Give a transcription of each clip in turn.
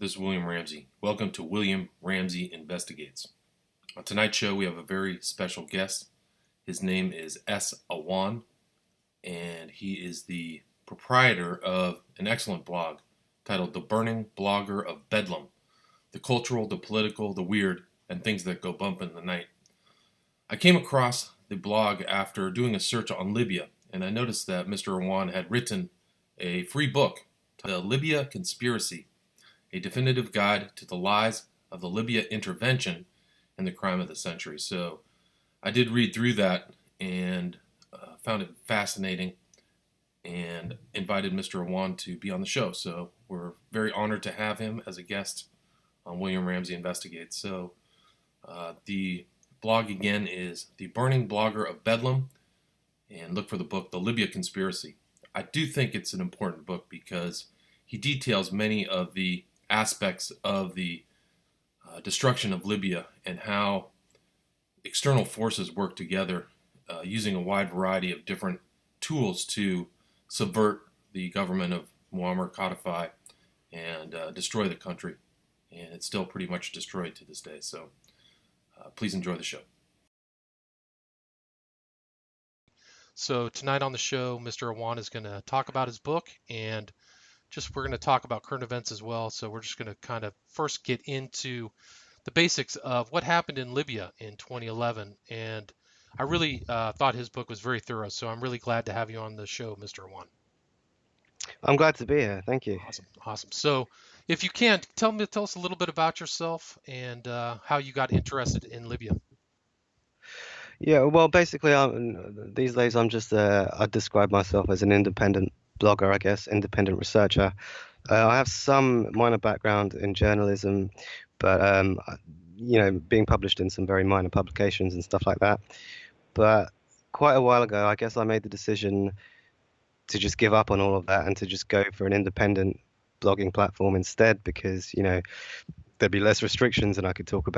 This is William Ramsey. Welcome to William Ramsey Investigates. On tonight's show, we have a very special guest. His name is Awan, and he is the proprietor of an excellent blog titled The Burning Blogger of Bedlam: The Cultural, the Political, the Weird, and Things That Go Bump in the Night. I came across the blog after doing a search on Libya, and I noticed that Mr. Awan had written a free book, The Libya Conspiracy, a definitive guide to the lies of the Libya intervention and the crime of the century. So I did read through that and found it fascinating and invited Mr. Awan to be on the show. So we're very honored to have him as a guest on William Ramsey Investigates. So the blog again is The Burning Blogger of Bedlam, and look for the book, The Libya Conspiracy. I do think it's an important book because he details many of the aspects of the destruction of Libya and how external forces work together using a wide variety of different tools to subvert the government of Muammar Gaddafi and destroy the country. And it's still pretty much destroyed to this day. So please enjoy the show. So tonight on the show, Mr. Awan is going to talk about his book, and we're going to talk about current events as well. So we're just going to kind of first get into the basics of what happened in Libya in 2011. And I really thought his book was very thorough. So I'm really glad to have you on the show, Mr. Awan. I'm glad to be here. Thank you. Awesome. So if you can, tell us a little bit about yourself and how you got interested in Libya. Yeah, well, basically, these days I describe myself as an independent blogger, I guess, independent researcher. I have some minor background in journalism, but being published in some very minor publications and stuff like that. But quite a while ago, I guess I made the decision to just give up on all of that and to just go for an independent blogging platform instead, because there'd be less restrictions and I could talk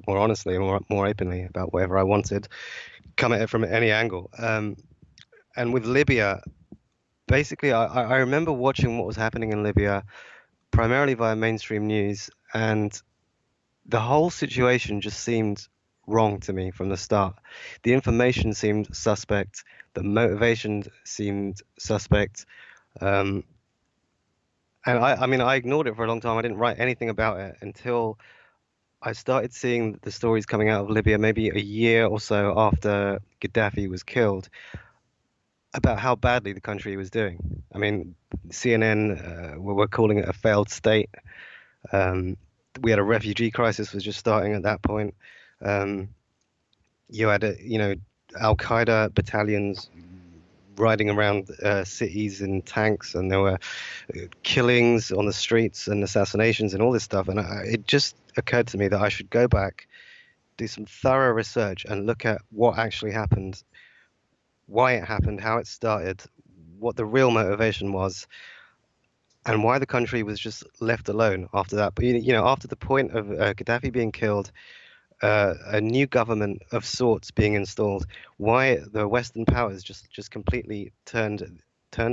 more honestly and more openly about whatever I wanted, come at it from any angle. And with Libya, basically, I remember watching what was happening in Libya primarily via mainstream news, and the whole situation just seemed wrong to me from the start. The information seemed suspect, the motivation seemed suspect. And I ignored it for a long time. I didn't write anything about it until I started seeing the stories coming out of Libya maybe a year or so after Gaddafi was killed, about how badly the country was doing. I mean, CNN were calling it a failed state. We had a refugee crisis was just starting at that point. You had Al Qaeda battalions riding around cities in tanks, and there were killings on the streets and assassinations and all this stuff. And it just occurred to me that I should go back, do some thorough research, and look at what actually happened, why it happened, how it started, what the real motivation was, and why the country was just left alone after that. But after the point of Gaddafi being killed, a new government of sorts being installed, why the Western powers just completely turned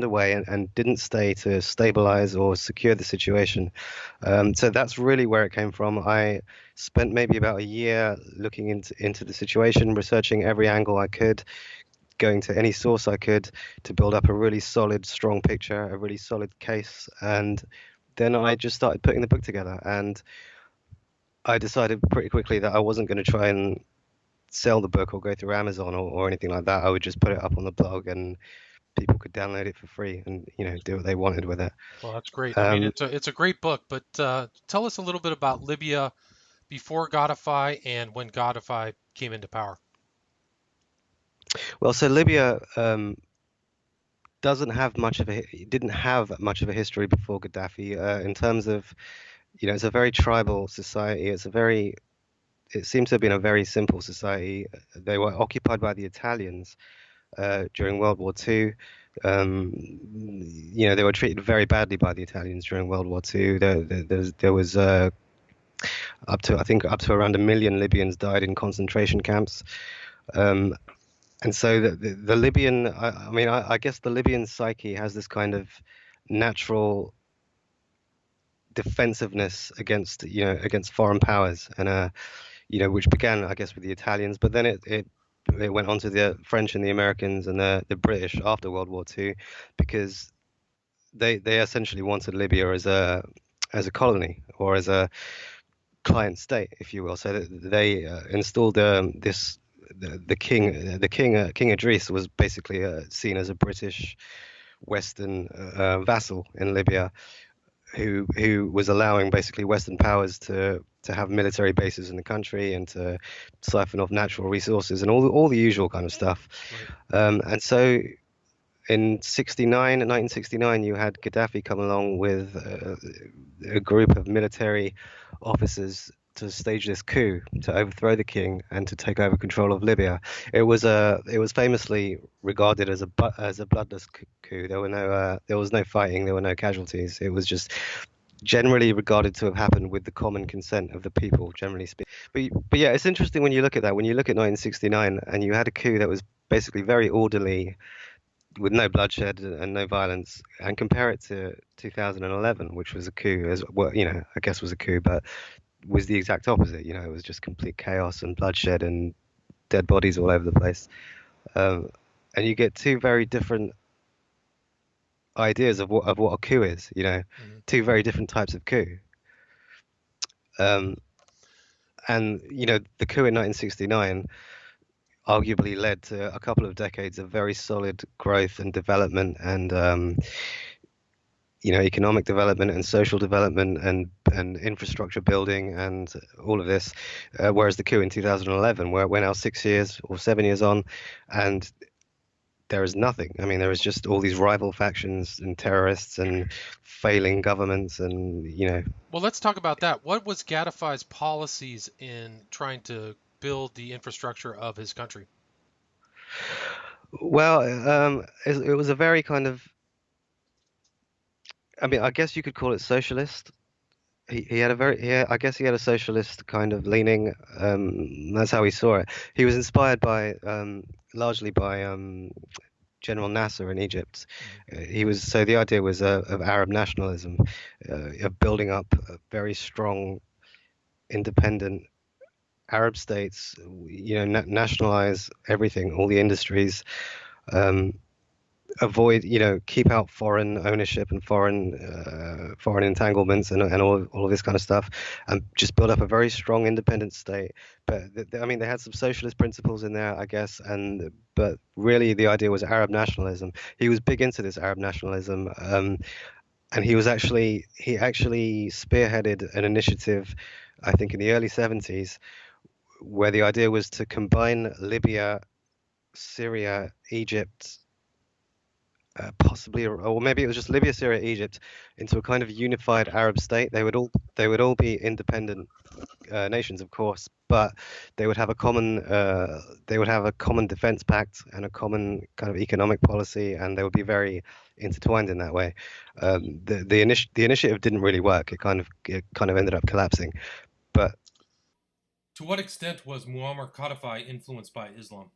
away and didn't stay to stabilize or secure the situation. So that's really where it came from. I spent maybe about a year looking into the situation, researching every angle I could, going to any source I could to build up a really solid, strong picture, a really solid case. And then I just started putting the book together. And I decided pretty quickly that I wasn't going to try and sell the book or go through Amazon or anything like that. I would just put it up on the blog and people could download it for free and do what they wanted with it. Well, that's great. I mean, it's a great book, but tell us a little bit about Libya before Gaddafi and when Gaddafi came into power. Well, so Libya didn't have much of a history before Gaddafi in terms of, it's a very tribal society. It seems to have been a very simple society. They were occupied by the Italians during World War II. They were treated very badly by the Italians during World War II. There was up to around 1 million Libyans died in concentration camps. And so the Libyan, I guess the Libyan psyche has this kind of natural defensiveness against against foreign powers, and which began, I guess, with the Italians, but then it went on to the French and the Americans and the British after World War II, because they essentially wanted Libya as a colony, or as a client state, if you will. So that they installed this King Idris was basically seen as a British Western vassal in Libya, who was allowing basically Western powers to have military bases in the country and to siphon off natural resources and all the usual kind of stuff. Right. And so in 1969, you had Gaddafi come along with a group of military officers to stage this coup to overthrow the king and to take over control of Libya. It was famously regarded as a bloodless coup. There was no fighting, there were no casualties. It was just generally regarded to have happened with the common consent of the people, generally speaking. But yeah, it's interesting when you look at that. When you look at 1969, and you had a coup that was basically very orderly, with no bloodshed and no violence, and compare it to 2011, which was a coup as well, I guess was a coup, but was the exact opposite. It was just complete chaos and bloodshed and dead bodies all over the place. Um, and you get two very different ideas of what a coup is. Hmm. Two very different types of coup. Um, and the coup in 1969 arguably led to a couple of decades of very solid growth and development, and economic development and social development and infrastructure building and all of this. Whereas the coup in 2011, where we're now 6 years or 7 years on, and there is nothing. I mean, there is just all these rival factions and terrorists and failing governments, and Well, let's talk about that. What was Gaddafi's policies in trying to build the infrastructure of his country? well, it was a very kind of. I mean, I guess you could call it socialist. He had a I guess he had a socialist kind of leaning. That's how he saw it. He was inspired by largely by General Nasser in Egypt. Hmm. He was so the idea was of Arab nationalism, of building up a very strong, independent Arab states. Nationalize everything, all the industries. Um, Avoid, keep out foreign ownership and foreign entanglements and all of this kind of stuff, and just build up a very strong independent state. But I mean, they had some socialist principles in there, I guess, but really the idea was Arab nationalism. He was big into this Arab nationalism, and he actually spearheaded an initiative, I think, in the early 70s, where the idea was to combine Libya, Syria, Egypt, possibly, or maybe it was just Libya, Syria, Egypt, into a kind of unified Arab state. They would all be independent nations, of course, but they would have a common defense pact and a common kind of economic policy, and they would be very intertwined in that way. The initiative didn't really work. It kind of ended up collapsing. But To what extent was Muammar Gaddafi influenced by Islam?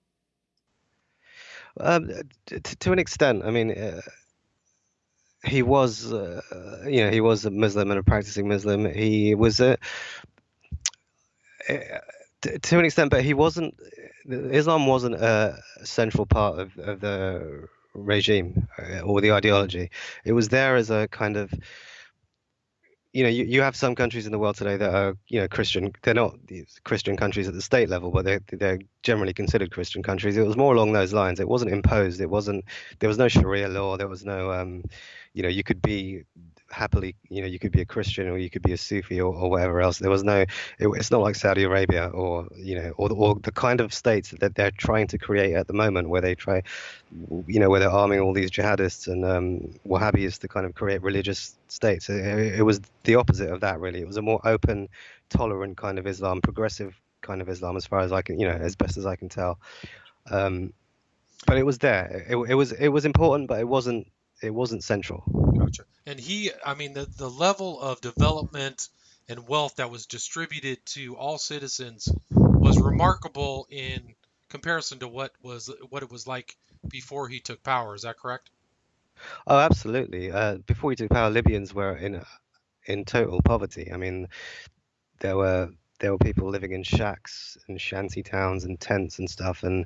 um, to an extent, I mean. He was, he was a Muslim and a practicing Muslim. He was to an extent, but he wasn't. Islam wasn't a central part of the regime or the ideology. It was there as a kind of, you have some countries in the world today that are, Christian. They're not these Christian countries at the state level, but they're generally considered Christian countries. It was more along those lines. It wasn't imposed. It wasn't. There was no Sharia law. There was no, you could be happily, you could be a Christian or you could be a Sufi or whatever else. There was no. It's not like Saudi Arabia or or the kind of states that they're trying to create at the moment, where they try, where they're arming all these jihadists and Wahhabis to kind of create religious states. It was the opposite of that, really. It was a more open, tolerant kind of Islam, progressive kind of Islam, as far as I can, as best as I can tell. Um, but it was there. It was important, but it wasn't central. Gotcha. And I mean, the level of development and wealth that was distributed to all citizens was remarkable in comparison to what it was like before he took power. Is that correct? Oh, absolutely. Before he took power, Libyans were in total poverty. I mean, there were there were people living in shacks and shanty towns and tents and stuff, and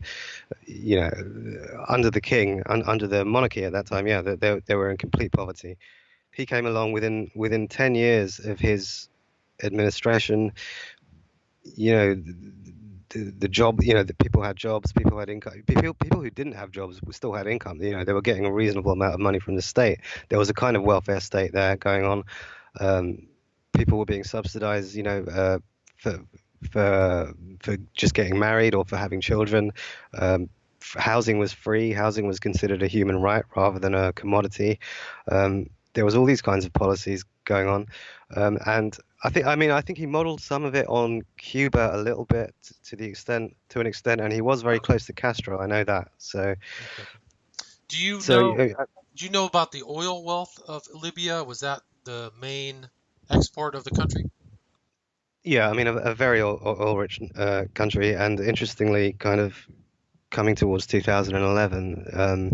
under the king, under the monarchy at that time, yeah, they were in complete poverty. He came along within 10 years of his administration. You know, the job, the people had jobs, people had income. People who didn't have jobs still had income. They were getting a reasonable amount of money from the state. There was a kind of welfare state there going on. Um, People were being subsidized, for for just getting married or for having children. Housing was free. Housing was considered a human right rather than a commodity. There was all these kinds of policies going on, and I think he modeled some of it on Cuba a little bit to an extent, and he was very Okay. close to Castro. I know that. Okay. Do you So know do you know about the oil wealth of Libya? Was that the main export of the country? yeah, I mean, a very oil-rich country, and interestingly, kind of coming towards 2011,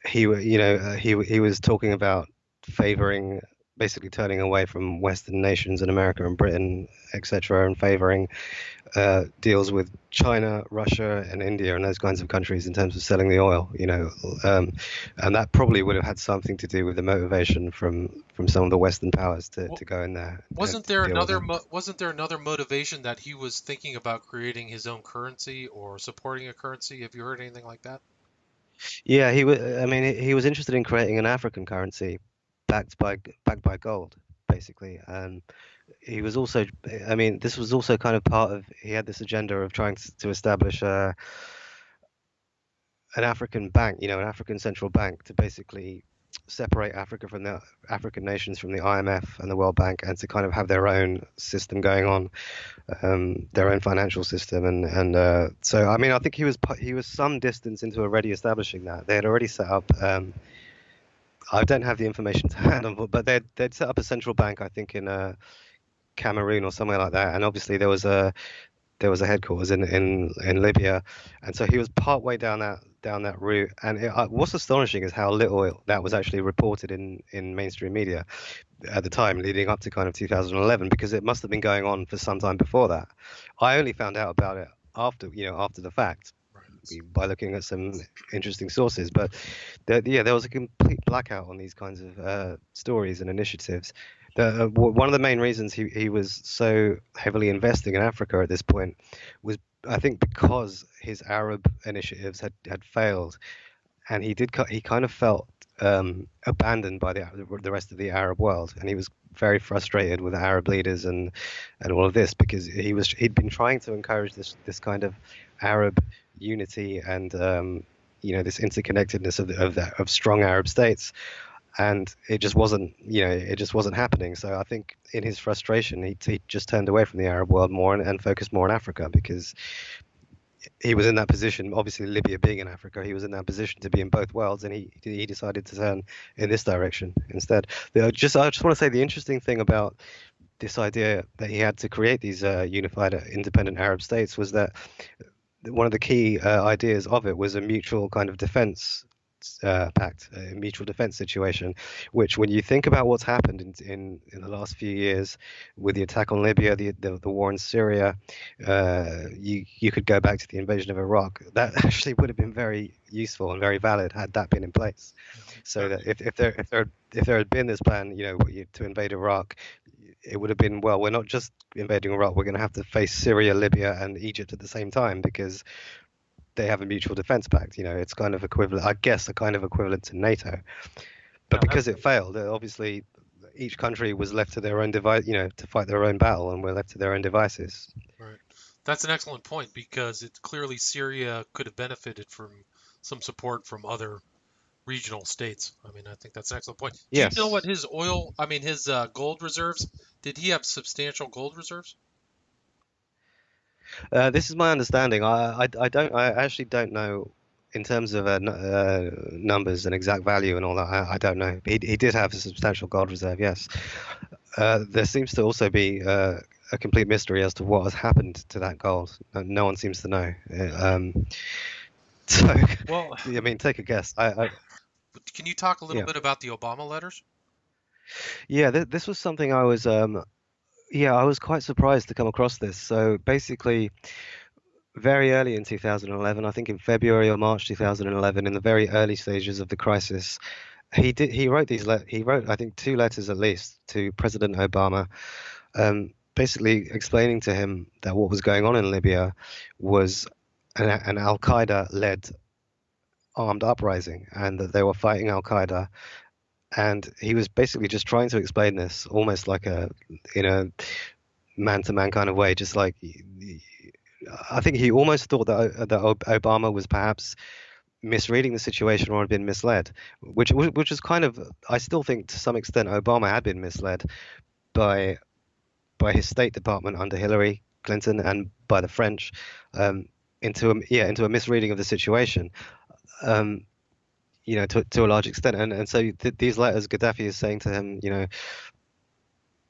he was talking about favoring, basically turning away from Western nations in America and Britain, etc., and favoring deals with China, Russia, and India, and those kinds of countries in terms of selling the oil. And that probably would have had something to do with the motivation from some of the Western powers Wa- to go in there and Wasn't to there deal with another them. wasn't there another motivation that he was thinking about creating his own currency or supporting a currency? Have you heard anything like that? Yeah, he was. I mean, he was interested in creating an African currency backed by gold, basically. And he was also, I mean, this was also kind of part of. He had this agenda of trying to establish an African bank, an African central bank, to basically separate Africa from the African nations from the IMF and the World Bank, and to kind of have their own system going on, their own financial system, and so I mean I think he was some distance into already establishing that. They had already set up. I don't have the information to hand on, but they'd set up a central bank, I think, in Cameroon or somewhere like that, and obviously there was a headquarters in Libya, and so he was part way down that route. And what's astonishing is how little that was actually reported in mainstream media at the time, leading up to kind of 2011, because it must have been going on for some time before that. I only found out about it after the fact Right. by looking at some interesting sources. But there was a complete blackout on these kinds of stories and initiatives. One of the main reasons he was so heavily investing in Africa at this point was, I think, because his Arab initiatives had failed, and he kind of felt abandoned by the rest of the Arab world, and he was very frustrated with Arab leaders and all of this, because he'd been trying to encourage this kind of Arab unity and this interconnectedness of strong Arab states, and it just wasn't happening. So I think in his frustration he just turned away from the Arab world more and focused more on Africa, because he was in that position. Obviously, Libya being in Africa, he was in that position to be in both worlds, and he decided to turn in this direction instead. I just want to say the interesting thing about this idea that he had to create these unified, independent Arab states was that one of the key ideas of it was a mutual kind of defense pact, a mutual defense situation, which, when you think about what's happened in the last few years with the attack on Libya, the war in Syria, you could go back to the invasion of Iraq. That actually would have been very useful and very valid had that been in place. So that Exactly. if there had been this plan, to invade Iraq, it would have been, well, we're not just invading Iraq, we're going to have to face Syria, Libya, and Egypt at the same time, because they have a mutual defense pact. It's kind of equivalent, I guess, a kind of equivalent to NATO. But Yeah, because it failed, obviously each country was left to their own device, to fight their own battle, and we're left to their own devices. right. That's an excellent point because it clearly Syria could have benefited from some support from other regional states. I mean, I think that's an excellent point. Do you know what Yes. his his gold reserves? Did he have substantial gold reserves? This is my understanding. I actually don't know in terms of numbers and exact value and all that. I don't know. He did have a substantial gold reserve, yes. There seems to also be a complete mystery as to what has happened to that gold. No one seems to know. So, Well, I mean, take a guess. can you talk a little Yeah. bit about the Obama letters? Yeah, this was something I was quite surprised to come across this. So basically, very early in 2011, I think in February or March 2011, in the very early stages of the crisis, he wrote, I think, two letters at least to President Obama, basically explaining to him that what was going on in Libya was an Al Qaeda led armed uprising, and that they were fighting Al Qaeda. And he was basically just trying to explain this almost like in a man to man kind of way, just like I think he almost thought that Obama was perhaps misreading the situation or had been misled, which is kind of, I still think to some extent Obama had been misled by his State Department under Hillary Clinton and by the French, into a misreading of the situation. Um, to a large extent, and so these letters, Gaddafi is saying to him,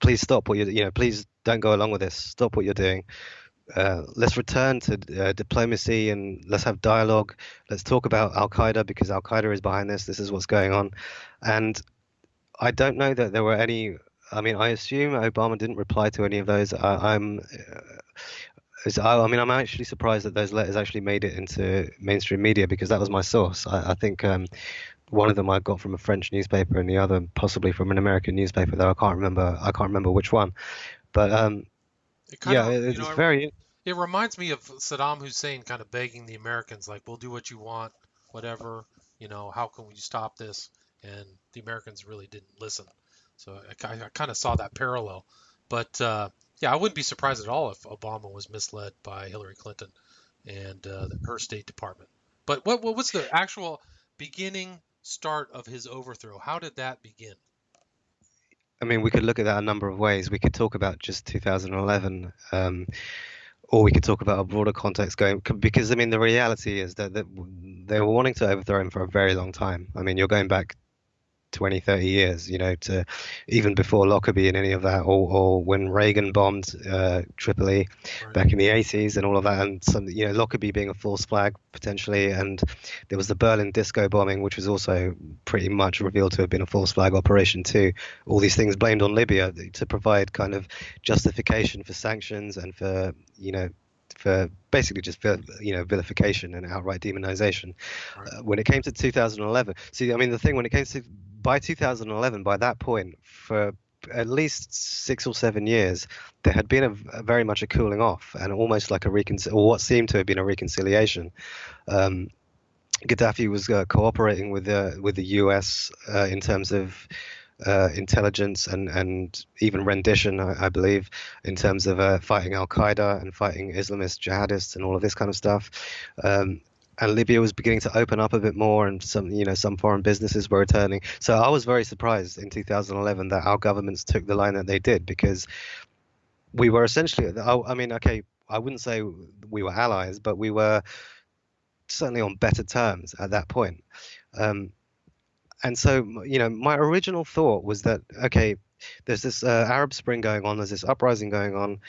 please stop what please don't go along with this. Stop what you're doing. Let's return to diplomacy and let's have dialogue. Let's talk about Al Qaeda because Al Qaeda is behind this. This is what's going on. And I don't know that there were any. I mean, I assume Obama didn't reply to any of those. I'm actually surprised that those letters actually made it into mainstream media because that was my source. I think one of them I got from a French newspaper and the other possibly from an American newspaper, though I can't remember. I can't remember which one. But It kind yeah, of, it's very. it reminds me of Saddam Hussein kind of begging the Americans, like, we'll do what you want, whatever, how can we stop this? And the Americans really didn't listen. So I kind of saw that parallel. But yeah, I wouldn't be surprised at all if Obama was misled by Hillary Clinton and her State Department. But what was the actual beginning start of his overthrow? How did that begin? I mean, we could look at that a number of ways. We could talk about just 2011, or we could talk about a broader context going, because I mean, the reality is that they were wanting to overthrow him for a very long time. I mean, you're going back 20, 30 years, to even before Lockerbie and any of that, or when Reagan bombed Tripoli Right. back in the 80s and all of that, and some, Lockerbie being a false flag potentially, and there was the Berlin disco bombing, which was also pretty much revealed to have been a false flag operation too. All these things blamed on Libya to provide kind of justification for sanctions and for basically just vilification and outright demonization. Right. When it came to 2011, see, I mean, the thing when it came to by 2011, by that point, for at least 6 or 7 years, there had been a very much a cooling off and almost like or what seemed to have been a reconciliation. Um, Gaddafi was cooperating with the US in terms of intelligence and even rendition, I believe, in terms of fighting Al Qaeda and fighting Islamist jihadists and all of this kind of stuff. And Libya was beginning to open up a bit more, and some foreign businesses were returning. So I was very surprised in 2011 that our governments took the line that they did, because we were essentially, I mean, okay, I wouldn't say we were allies, but we were certainly on better terms at that point. Um, and so, my original thought was that, okay, there's this Arab Spring going on, there's this uprising going on.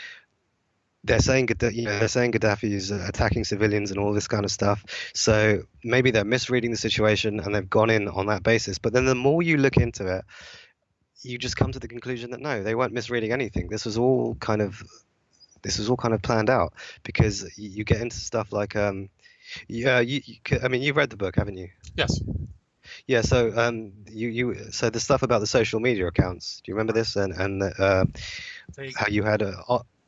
They're saying Gaddafi is attacking civilians and all this kind of stuff. So maybe they're misreading the situation and they've gone in on that basis. But then the more you look into it, you just come to the conclusion that no, they weren't misreading anything. This was all kind of planned out, because you get into stuff like I mean, you've read the book, haven't you? Yes. Yeah. So so the stuff about the social media accounts. Do you remember this? And They, how you had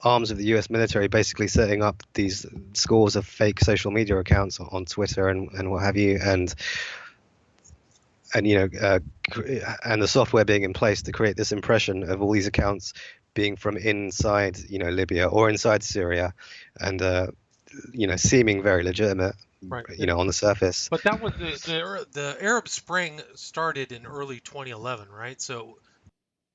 arms of the U.S. military basically setting up these scores of fake social media accounts on Twitter and what have you, and and the software being in place to create this impression of all these accounts being from inside, Libya or inside Syria, and seeming very legitimate, right. on the surface. But that was the Arab Spring started in early 2011, right? So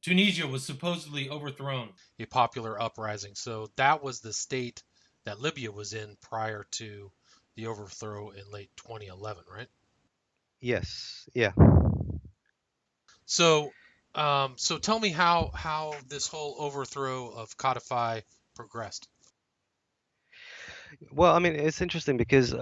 Tunisia was supposedly overthrown. a popular uprising. So that was the state that Libya was in prior to the overthrow in late 2011, right? Yes. Yeah. So, so tell me how this whole overthrow of Codify progressed. Well, I mean, it's interesting because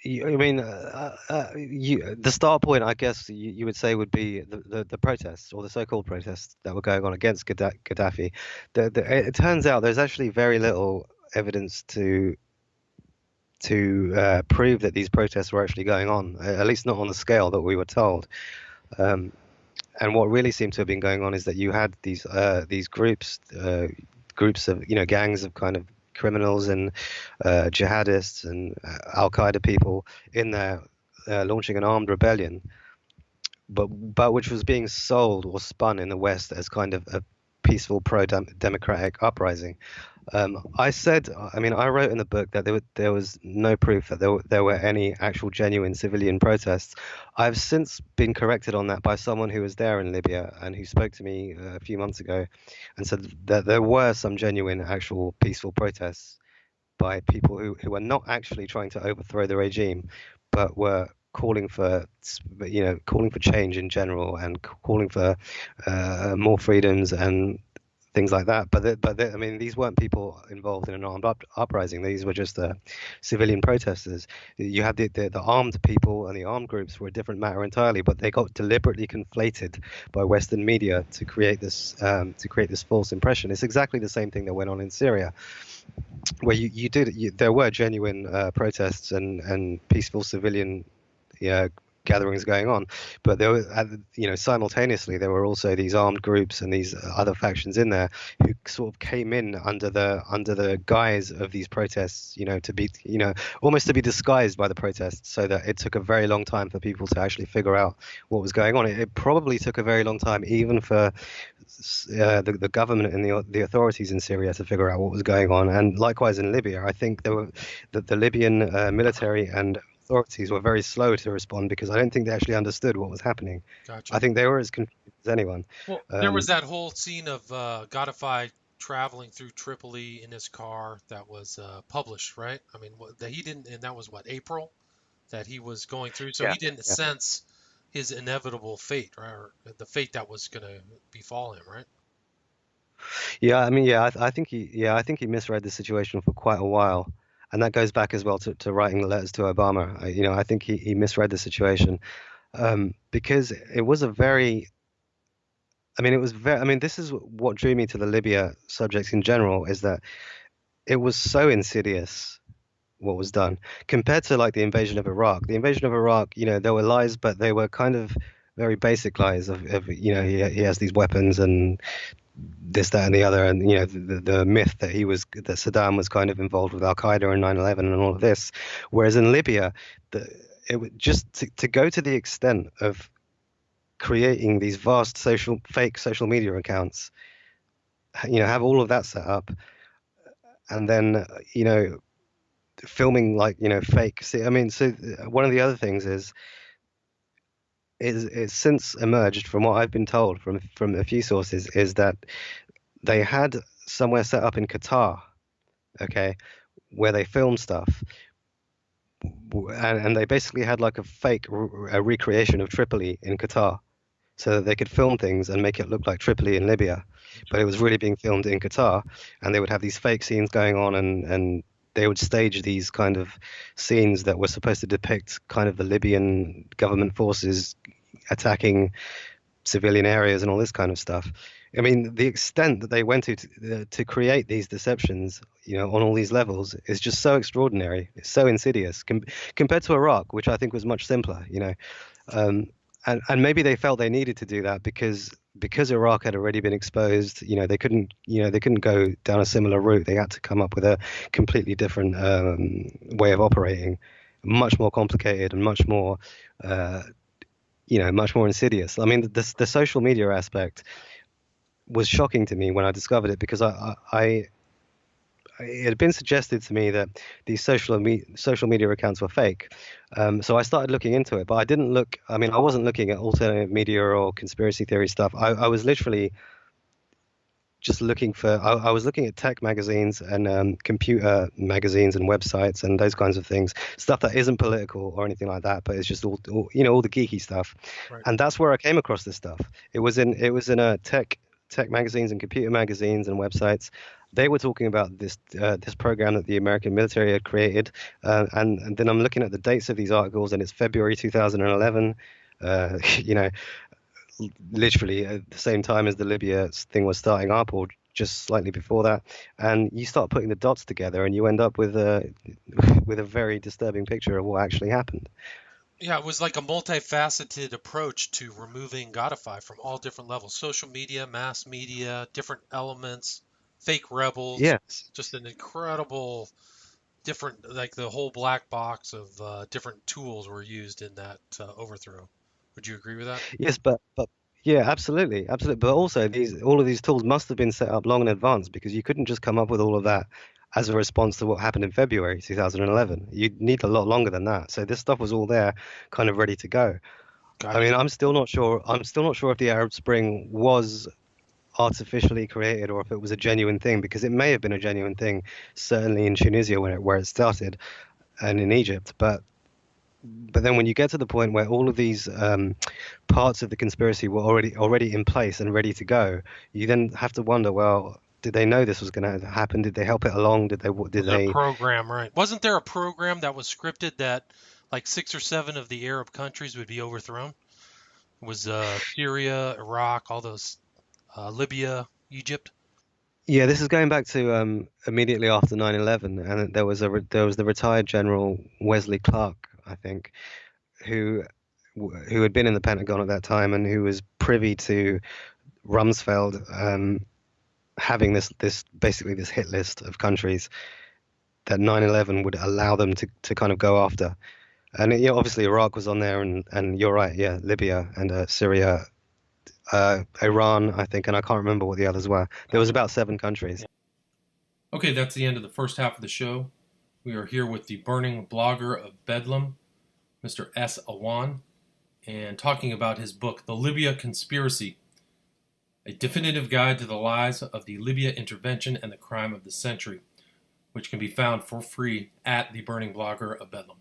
I mean, the start point, I guess you would say, would be the protests or the so-called protests that were going on against Gaddafi. It turns out there's actually very little evidence to prove that these protests were actually going on, at least not on the scale that we were told. Um, and what really seemed to have been going on is that you had these groups of gangs of kind of criminals and jihadists and Al Qaeda people in there launching an armed rebellion, but which was being sold or spun in the West as kind of a peaceful pro-democratic uprising. I mean, I wrote in the book that there was no proof that there were any actual genuine civilian protests. I've since been corrected on that by someone who was there in Libya and who spoke to me a few months ago and said that there were some genuine, actual peaceful protests by people who were not actually trying to overthrow the regime, but were calling for calling for change in general and calling for more freedoms and things like that. I mean, these weren't people involved in an armed uprising. These were just civilian protesters. You had the armed people and the armed groups were a different matter entirely, but they got deliberately conflated by Western media to create this false impression. It's exactly the same thing that went on in Syria, where there were genuine protests and peaceful civilian gatherings going on, but there were, simultaneously there were also these armed groups and these other factions in there who sort of came in under the guise of these protests, to be, almost to be disguised by the protests, so that it took a very long time for people to actually figure out what was going on. It probably took a very long time even for the government and the authorities in Syria to figure out what was going on, and likewise in Libya. I think the Libyan military and authorities were very slow to respond because I don't think they actually understood what was happening. Gotcha. I think they were as confused as anyone. Well, there was that whole scene of Gaddafi traveling through Tripoli in his car that was published, right? I mean, that he didn't, and that was what, April, that he was going through. So he didn't sense his inevitable fate, right? Or the fate that was going to befall him, right? Yeah, I mean, I think he misread the situation for quite a while, and that goes back as well to writing the letters to Obama. I think he misread the situation because it was a very, I mean, it was very, I mean, this is what drew me to the Libya subject in general, is that it was so insidious what was done compared to like the invasion of Iraq. The invasion of Iraq, there were lies, but they were kind of very basic lies of he has these weapons and this, that, and the other, and the myth that Saddam was kind of involved with Al Qaeda and 9/11 and all of this. Whereas in Libya, it would just to go to the extent of creating these vast fake social media accounts, have all of that set up, and then filming like fake. See, I mean, so one of the other things is it's since emerged from what I've been told from a few sources is that they had somewhere set up in Qatar, okay, where they filmed stuff, and they basically had like a recreation of Tripoli in Qatar, so that they could film things and make it look like Tripoli in Libya, but it was really being filmed in Qatar, and they would have these fake scenes going on, and they would stage these kind of scenes that were supposed to depict kind of the Libyan government forces attacking civilian areas and all this kind of stuff. I mean, the extent that they went to create these deceptions, on all these levels, is just so extraordinary. It's so insidious compared to Iraq, which I think was much simpler. And maybe they felt they needed to do that because Iraq had already been exposed. They couldn't go down a similar route. They had to come up with a completely different way of operating, much more complicated and much more insidious. I mean, the social media aspect was shocking to me when I discovered it, because it had been suggested to me that these social media accounts were fake. So I started looking into it, but I didn't look. I mean, I wasn't looking at alternative media or conspiracy theory stuff. I was literally just looking for. I was looking at tech magazines and computer magazines and websites and those kinds of things, stuff that isn't political or anything like that, but it's just all the geeky stuff. Right. And that's where I came across this stuff. It was in a tech tech magazines and computer magazines and websites. They were talking about this program that the American military had created, and then I'm looking at the dates of these articles, and it's February 2011. You know, literally at the same time as the Libya thing was starting up, or just slightly before that, and you start putting the dots together, and you end up with a with a very disturbing picture of what actually happened. Yeah, it was like a multifaceted approach to removing Godify from all different levels: social media, mass media, different elements, fake rebels, Yes. just an incredible different, like the whole black box of different tools were used in that overthrow. Would you agree with that? Yes, but yeah, absolutely, absolutely. But also, these all of these tools must have been set up long in advance, because you couldn't just come up with all of that as a response to what happened in February 2011. You'd need a lot longer than that. So this stuff was all there, kind of ready to go. Got I mean, you. I'm still not sure. I'm still not sure if the Arab Spring was artificially created or if it was a genuine thing, because it may have been a genuine thing, certainly in Tunisia where it started, and in Egypt. But then when you get to the point where all of these parts of the conspiracy were already in place and ready to go, you then have to wonder, well, did they know this was going to happen? Did they help it along? Did Was it a they? program, right? Wasn't there a program that was scripted that like 6 or 7 of the Arab countries would be overthrown? It was Syria, Iraq, all those, Libya, Egypt. Yeah, this is going back to immediately after 9/11, and there was the retired General Wesley Clark, I think, who who had been in the Pentagon at that time and who was privy to Rumsfeld having this basically this hit list of countries that 9/11 would allow them to kind of go after. And you know, obviously Iraq was on there, and you're right, yeah, Libya and Syria, Iran, I think, and I can't remember what the others were. There was about 7 countries. Okay, that's the end of the first half of the show. We are here with the burning blogger of Bedlam, Mr. S. Awan, and talking about his book, The Libya Conspiracy, a definitive guide to the lies of the Libya intervention and the crime of the century, which can be found for free at the burning blogger of Bedlam.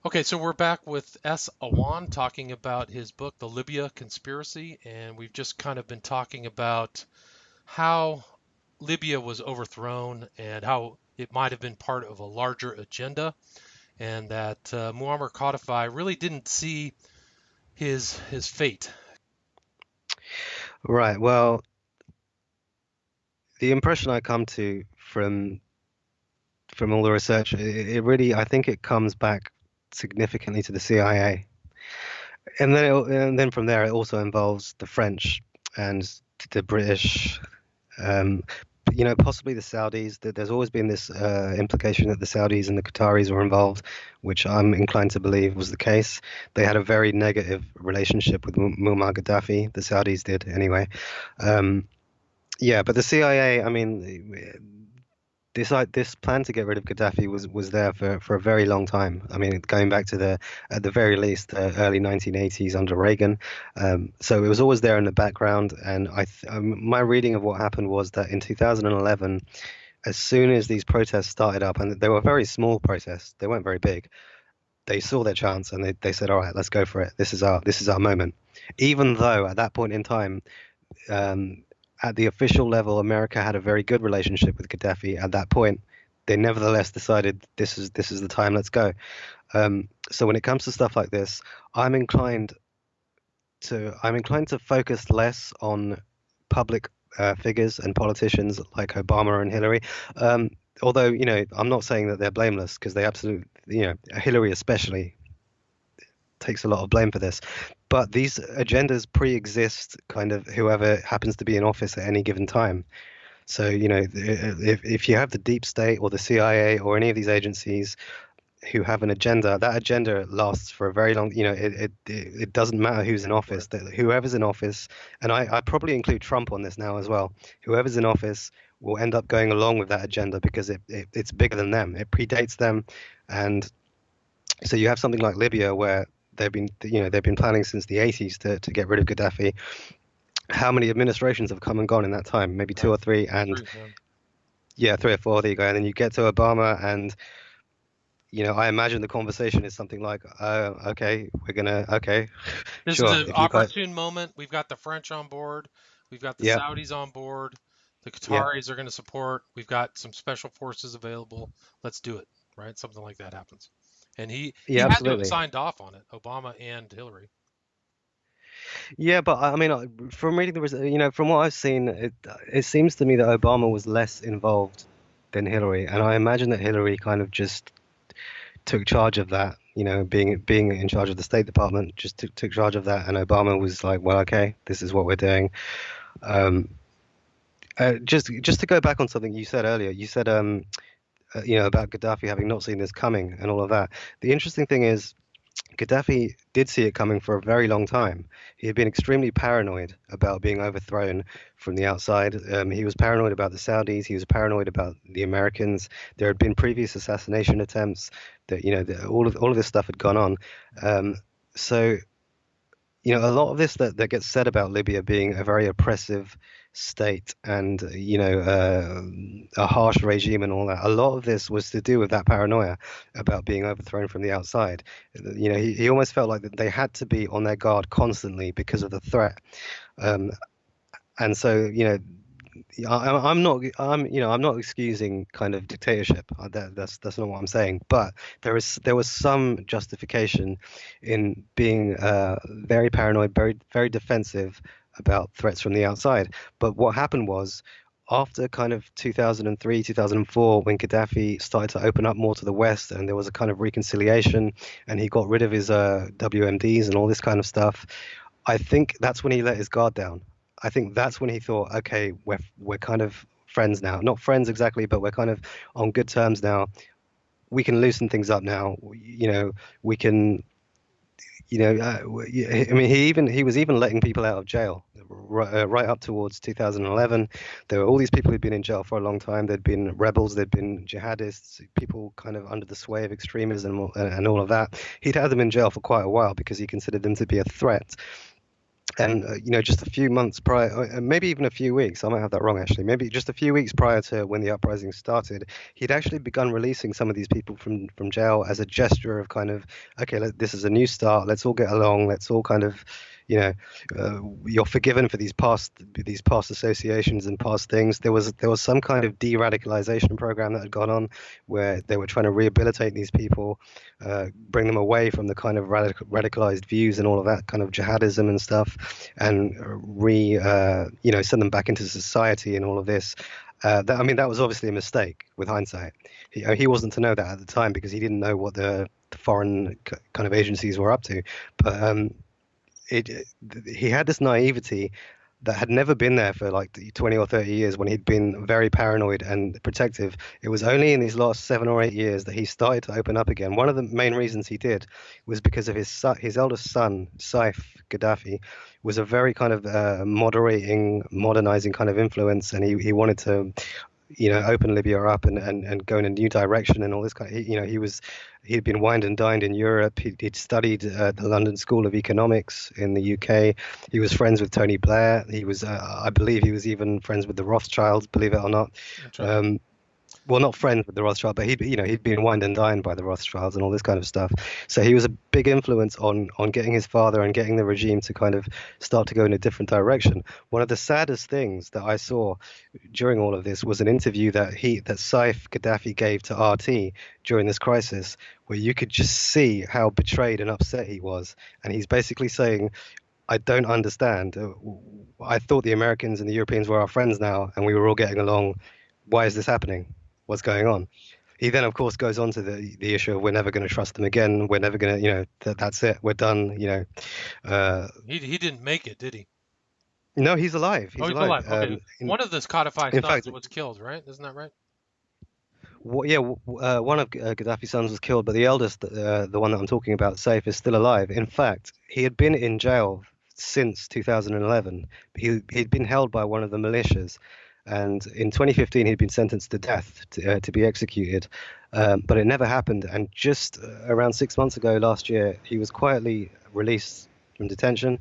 Okay, so we're back with S. Awan talking about his book, The Libya Conspiracy, and we've just kind of been talking about how Libya was overthrown and how it might have been part of a larger agenda, and that Muammar Gaddafi really didn't see his fate. Right. Well, the impression I come to from all the research, it really, I think it comes back significantly to the CIA, and then from there it also involves the French and the British, um, you know, possibly the Saudis. There's always been this implication that the Saudis and the Qataris were involved, which I'm inclined to believe was the case. They had a very negative relationship with Muammar Gaddafi. The Saudis did anyway. Um, yeah, but the CIA, I mean, this plan to get rid of Gaddafi was there for a very long time. I mean, going back to the at the very least early 1980s under Reagan. So it was always there in the background. And my reading of what happened was that in 2011, as soon as these protests started up, and they were very small protests, they weren't very big. They saw their chance and they said, "All right, let's go for it. This is our moment." Even though at that point in time, um, at the official level, America had a very good relationship with Gaddafi. At that point, they nevertheless decided this is the time. Let's go. So when it comes to stuff like this, I'm inclined I'm inclined to focus less on public figures and politicians like Obama and Hillary. Although, you know, I'm not saying that they're blameless, because they absolutely, you know, Hillary especially takes a lot of blame for this. But these agendas pre-exist kind of whoever happens to be in office at any given time. So, you know, if you have the deep state or the CIA or any of these agencies who have an agenda, that agenda lasts for a very long, you know, it doesn't matter who's in office, that whoever's in office, and I probably include Trump on this now as well, whoever's in office will end up going along with that agenda because it's bigger than them. It predates them. And so you have something like Libya where they've been planning since the 80s to get rid of Gaddafi. How many administrations have come and gone in that time? Maybe 2 or 3, and yeah, 3 or 4. There you go. And then you get to Obama, and you know, I imagine the conversation is something like, okay, This sure. is an opportune moment. We've got the French on board. We've got the Yeah, Saudis on board. The yeah, Qataris are going to support. We've got some special forces available. Let's do it, right? Something like that happens. And he yeah, had to have absolutely. signed off on it, Obama and Hillary. Yeah, but I mean, from reading from what I've seen, it seems to me that Obama was less involved than Hillary, and I imagine that Hillary kind of just took charge of that. Being in charge of the State Department, just took charge of that, and Obama was like, well, okay, this is what we're doing. Um, just to go back on something you said earlier, you said about Gaddafi having not seen this coming and all of that. The interesting thing is, Gaddafi did see it coming for a very long time. He had been extremely paranoid about being overthrown from the outside. He was paranoid about the Saudis. He was paranoid about the Americans. There had been previous assassination attempts. All of this stuff had gone on. Um, so a lot of this that gets said about Libya being a very oppressive state and a harsh regime and all that. A lot of this was to do with that paranoia about being overthrown from the outside. He almost felt like that they had to be on their guard constantly because of the threat. Um, and so I'm not excusing kind of dictatorship. That's not what I'm saying. But there was some justification in being very paranoid, very very defensive about threats from the outside. But what happened was, after kind of 2003, 2004, when Gaddafi started to open up more to the West, and there was a kind of reconciliation, and he got rid of his WMDs and all this kind of stuff. I think that's when he let his guard down. I think that's when he thought, okay, we're kind of friends now. Not friends exactly, but we're kind of on good terms now. We can loosen things up now. We can. I mean, he was even letting people out of jail right up towards 2011. There were all these people who'd been in jail for a long time. There'd been rebels, there'd been jihadists, people kind of under the sway of extremism and all of that. He'd had them in jail for quite a while because he considered them to be a threat. And just a few months prior, maybe even a few weeks, I might have that wrong actually, maybe just a few weeks prior to when the uprising started, he'd actually begun releasing some of these people from jail as a gesture of kind of, okay, this is a new start, let's all get along, let's all kind of, you're forgiven for these past associations and past things. There was some kind of de-radicalization program that had gone on where they were trying to rehabilitate these people, bring them away from the kind of radicalized views and all of that kind of jihadism and stuff, and send them back into society and all of this. I mean, that was obviously a mistake with hindsight. He wasn't to know that at the time because he didn't know what the foreign kind of agencies were up to. But he had this naivety that had never been there for like 20 or 30 years when he'd been very paranoid and protective. It was only in these last 7 or 8 years that he started to open up again. One of the main reasons he did was because of his eldest son, Saif Gaddafi, was a very kind of modernizing kind of influence, and he wanted to open Libya up and go in a new direction and all this kind of, he'd been wined and dined in Europe. He'd studied at the London School of Economics in the UK. He was friends with Tony Blair. He was, I believe he was even friends with the Rothschilds, believe it or not. Right. Well, not friends with the Rothschild, but he'd been wined and dined by the Rothschilds and all this kind of stuff. So he was a big influence on getting his father and getting the regime to kind of start to go in a different direction. One of the saddest things that I saw during all of this was an interview that Saif Gaddafi gave to RT during this crisis, where you could just see how betrayed and upset he was. And he's basically saying, I don't understand. I thought the Americans and the Europeans were our friends now, and we were all getting along. Why is this happening? What's going on? He then, of course, goes on to the issue of we're never going to trust them again. We're never going to, that's it. We're done. He didn't make it, did he? No, he's alive. He's He's alive. alive. Okay. One of the codified in sons fact, was killed, right? Isn't that right? one of Gaddafi's sons was killed, but the eldest, the one that I'm talking about, Saif, is still alive. In fact, he had been in jail since 2011. He'd been held by one of the militias, and in 2015 he'd been sentenced to death to be executed, but it never happened. And just around 6 months ago, last year, he was quietly released from detention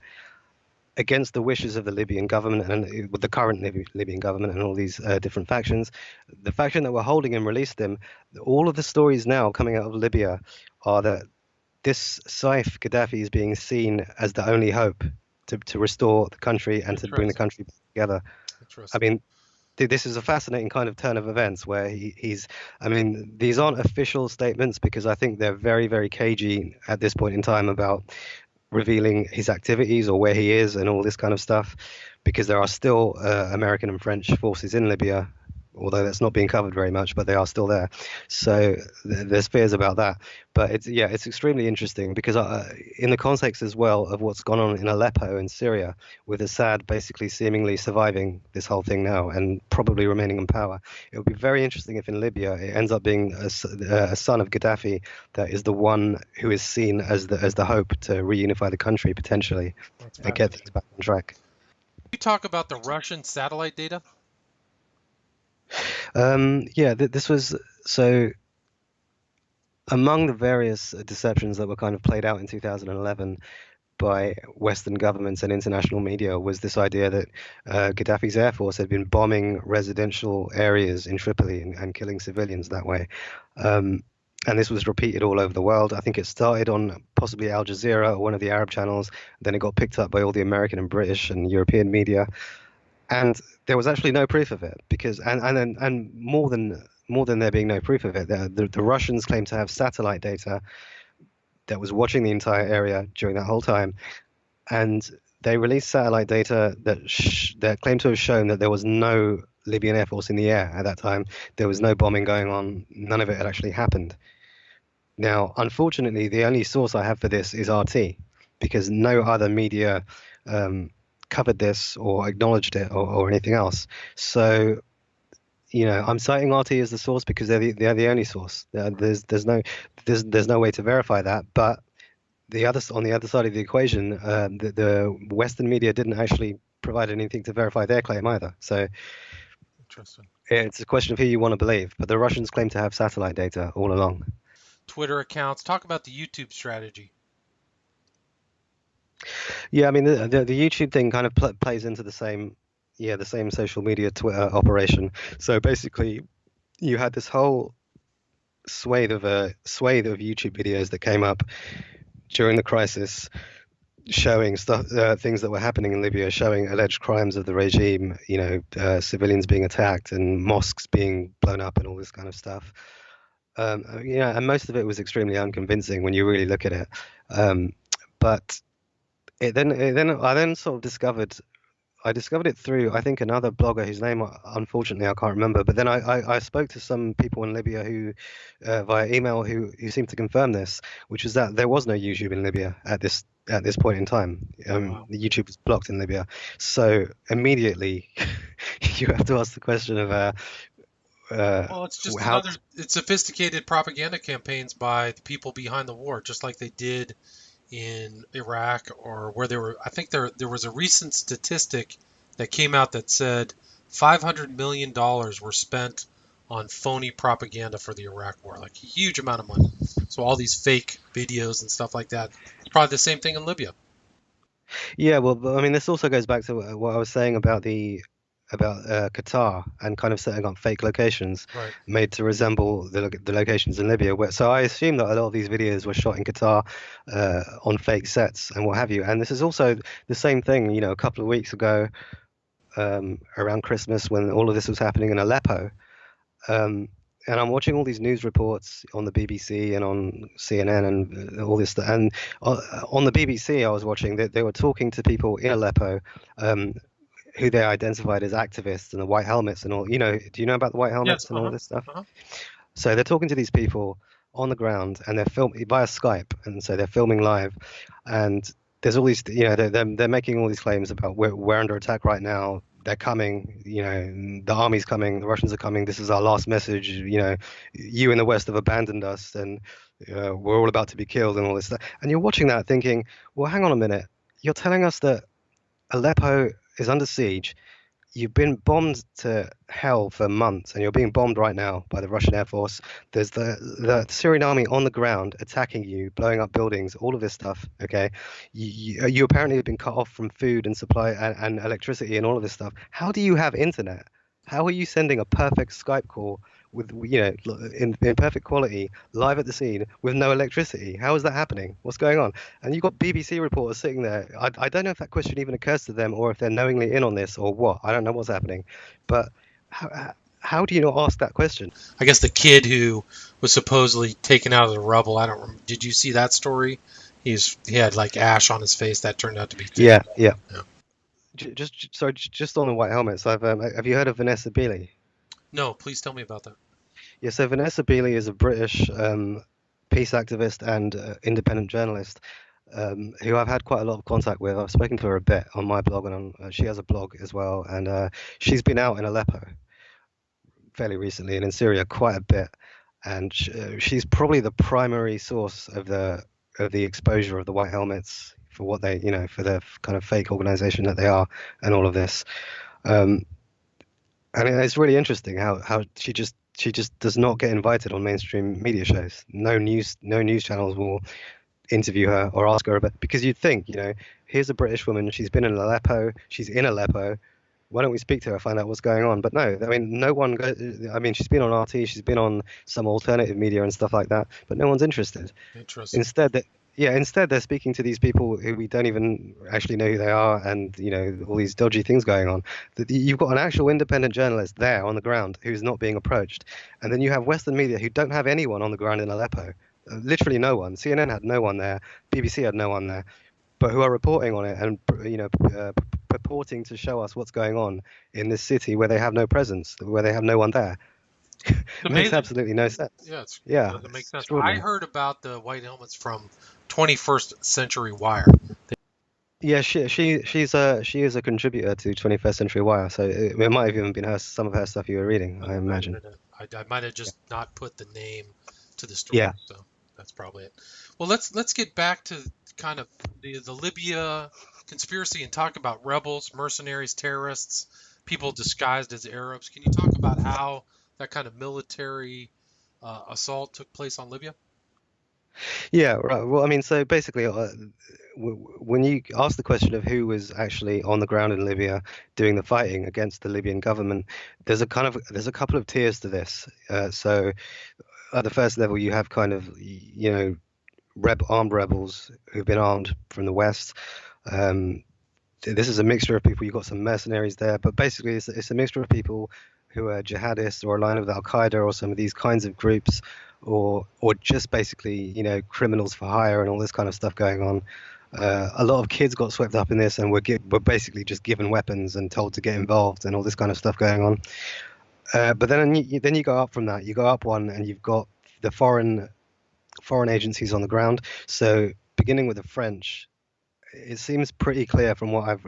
against the wishes of the Libyan government and with the current Libyan government and all these different factions. The faction that were holding him released him. All of the stories now coming out of Libya are that this Saif Gaddafi is being seen as the only hope to restore the country and to bring the country together. I Interesting. mean, this is a fascinating kind of turn of events where he's, I mean, these aren't official statements because I think they're very, very cagey at this point in time about revealing his activities or where he is and all this kind of stuff, because there are still American and French forces in Libya, although that's not being covered very much, but they are still there. So there's fears about that. But it's extremely interesting because in the context as well of what's gone on in Aleppo in Syria, with Assad basically seemingly surviving this whole thing now and probably remaining in power, it would be very interesting if in Libya it ends up being a son of Gaddafi that is the one who is seen as the hope to reunify the country potentially That's and get things fascinating. back on track. You talk about the Russian satellite data? This was so among the various deceptions that were kind of played out in 2011 by Western governments and international media was this idea that Gaddafi's air force had been bombing residential areas in Tripoli and killing civilians that way. Um, and this was repeated all over the world. I think it started on possibly Al Jazeera or one of the Arab channels. Then it got picked up by all the American and British and European media. And there was actually no proof of it because, and more than there being no proof of it, the Russians claim to have satellite data that was watching the entire area during that whole time, and they released satellite data that claimed to have shown that there was no Libyan air force in the air at that time. There was no bombing going on. None of it had actually happened. Now, unfortunately, the only source I have for this is RT, because no other media um, covered this or acknowledged it or anything else. So, I'm citing RT as the source because they're the only source. There's no way to verify that. But on the other side of the equation, the Western media didn't actually provide anything to verify their claim either. So Interesting. it's a question of who you want to believe. But the Russians claim to have satellite data all along. Twitter accounts. Talk about the YouTube strategy. Yeah, I mean the YouTube thing kind of plays into the same social media Twitter operation. So basically, you had this whole swathe of YouTube videos that came up during the crisis, showing things that were happening in Libya, showing alleged crimes of the regime, civilians being attacked and mosques being blown up and all this kind of stuff. And most of it was extremely unconvincing when you really look at it. But I then sort of discovered it through, I think, another blogger whose name, unfortunately, I can't remember. But then I spoke to some people in Libya who, via email, who seemed to confirm this, which is that there was no YouTube in Libya at this point in time. Wow. The YouTube was blocked in Libya. So immediately, you have to ask the question of Well, it's just how. it's sophisticated propaganda campaigns by the people behind the war, just like they did in Iraq or where I think there was a recent statistic that came out that said $500 million were spent on phony propaganda for the Iraq war, like a huge amount of money. So all these fake videos and stuff like that. It's probably the same thing in Libya. Yeah, well, but, I mean, this also goes back to what I was saying about Qatar and kind of setting up fake locations Right. made to resemble the locations in Libya. So I assume that a lot of these videos were shot in Qatar on fake sets and what have you. And this is also the same thing, a couple of weeks ago around Christmas when all of this was happening in Aleppo. Um, and I'm watching all these news reports on the BBC and on CNN and all this stuff. And on the BBC, I was watching that they were talking to people in Aleppo um, who they identified as activists and the white helmets and all. Do you know about the white Yes. helmets and all Uh-huh. this stuff? Uh-huh. So they're talking to these people on the ground and they're filming via Skype, and so they're filming live. And there's all these, they're making all these claims about we're under attack right now. They're coming, the army's coming, the Russians are coming. This is our last message. You in the West have abandoned us, and we're all about to be killed, and all this stuff. And you're watching that, thinking, well, hang on a minute. You're telling us that Aleppo is under siege. You've been bombed to hell for months, and you're being bombed right now by the Russian Air Force. There's the Syrian army on the ground attacking you, blowing up buildings, all of this stuff. Okay, you apparently have been cut off from food and supply and electricity and all of this stuff. How do you have internet? How are you sending a perfect Skype call with in perfect quality, live at the scene with no electricity. How is that happening? What's going on? And you've got BBC reporters sitting there. I don't know if that question even occurs to them, or if they're knowingly in on this, or what. I don't know what's happening, but how do you not ask that question? I guess the kid who was supposedly taken out of the rubble. I don't remember. Did you see that story? He had like ash on his face that turned out to be fake. Yeah, yeah. Yeah. Just on the white helmets. Have you heard of Vanessa Bailey? No, please tell me about that. Yeah, so Vanessa Bailey is a British peace activist and independent journalist who I've had quite a lot of contact with. I've spoken to her a bit on my blog, and she has a blog as well. And she's been out in Aleppo fairly recently, and in Syria quite a bit. And she's probably the primary source of the exposure of the white helmets for what they, for the kind of fake organization that they are, and all of this. Um, and it's really interesting how she just does not get invited on mainstream media shows. No news channels will interview her or ask her about, because you'd think, here's a British woman, she's been in Aleppo, she's in Aleppo. Why don't we speak to her, find out what's going on? But no, I mean, no one goes. I mean, she's been on RT, she's been on some alternative media and stuff like that, but no one's interested. Interesting. Instead they're speaking to these people who we don't even actually know who they are, and all these dodgy things going on. You've got an actual independent journalist there on the ground who's not being approached, and then you have Western media who don't have anyone on the ground in Aleppo. Literally no one. CNN had no one there. BBC had no one there, but who are reporting on it and purporting to show us what's going on in this city where they have no presence, where they have no one there. Makes absolutely no sense. Yeah, that makes sense. I heard about the white helmets from 21st Century Wire. Yeah, she is a contributor to 21st Century Wire, so it might have even been some of her stuff you were reading, I imagine. I might have just not put the name to the story, yeah. So that's probably it. Well, let's get back to kind of the Libya conspiracy and talk about rebels, mercenaries, terrorists, people disguised as Arabs. Can you talk about how that kind of military assault took place on Libya? Yeah, right. Well, I mean, so basically, when you ask the question of who was actually on the ground in Libya doing the fighting against the Libyan government, there's a couple of tiers to this. So at the first level, you have kind of armed rebels who've been armed from the West. This is a mixture of people. You've got some mercenaries there, but basically it's a mixture of people who are jihadists or aligned with Al Qaeda or some of these kinds of groups, or just basically criminals for hire and all this kind of stuff going on. A lot of kids got swept up in this and were basically just given weapons and told to get involved and all this kind of stuff going on. But then you go up from that. You go up one, and you've got the foreign agencies on the ground. So beginning with the French, it seems pretty clear from what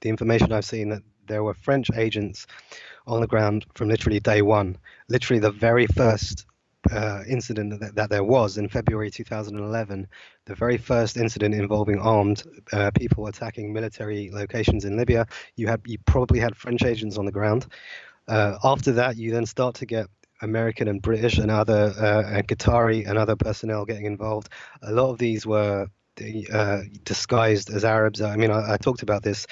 the information I've seen that there were French agents on the ground from literally day one. Literally the very first incident that there was in February 2011, the very first incident involving armed people attacking military locations in Libya, you probably had French agents on the ground. After that, you then start to get American and British and other and Qatari and other personnel getting involved. A lot of these were disguised as Arabs. I mean, I talked about this.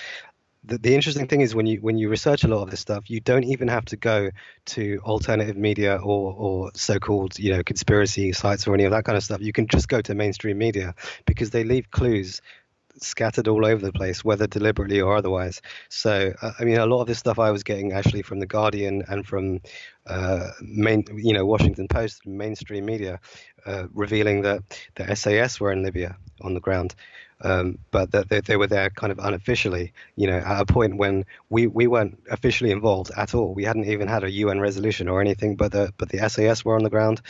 The interesting thing is when you research a lot of this stuff, you don't even have to go to alternative media or so-called conspiracy sites or any of that kind of stuff. You can just go to mainstream media because they leave clues scattered all over the place, whether deliberately or otherwise. So I mean, a lot of this stuff I was getting actually from the Guardian and from Washington Post and mainstream media, revealing that the SAS were in Libya on the ground, but that they were there kind of unofficially, at a point when we weren't officially involved at all. We hadn't even had a UN resolution or anything, but the SAS were on the ground.